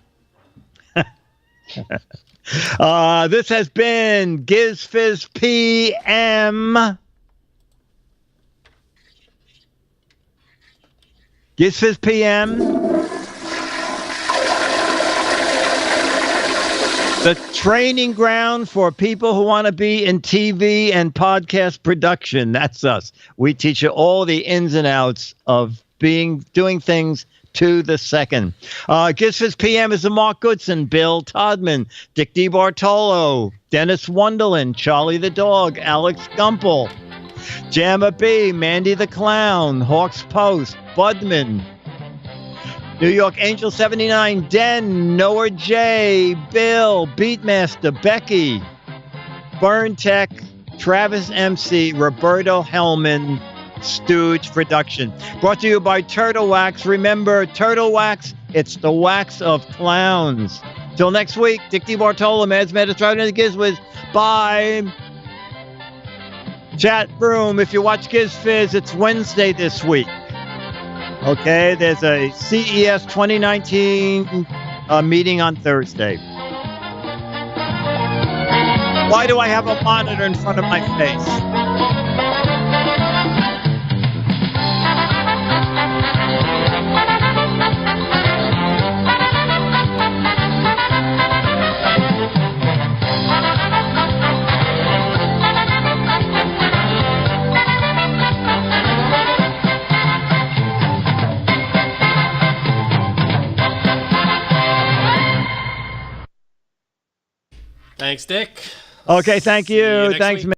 This has been GizFiz PM. GizFiz PM. The training ground for people who want to be in TV and podcast production. That's us. We teach you all the ins and outs of doing things to the second. GizFiz PM is the Mark Goodson, Bill Todman, Dick DeBartolo, Dennis Wonderland, Charlie the Dog, Alex Gumpel, Jammer B, MandyTheClown, Hawks Post, Budman, New York Angel 79, Den, Noah J, Bill, Beatmaster, Becky, Burn Tech, Travis MC, Roberto Hellman, Stooge Production. Brought to you by Turtle Wax. Remember, Turtle Wax, it's the wax of clowns. Till next week, Dick DeBartolo, Mads Metatron, and GizFiz. Bye. Chat room, if you watch GizFiz, it's Wednesday this week. Okay, there's a CES 2019 meeting on Thursday. Why do I have a monitor in front of my face? Thanks, Dick. Okay, thank you. Thanks,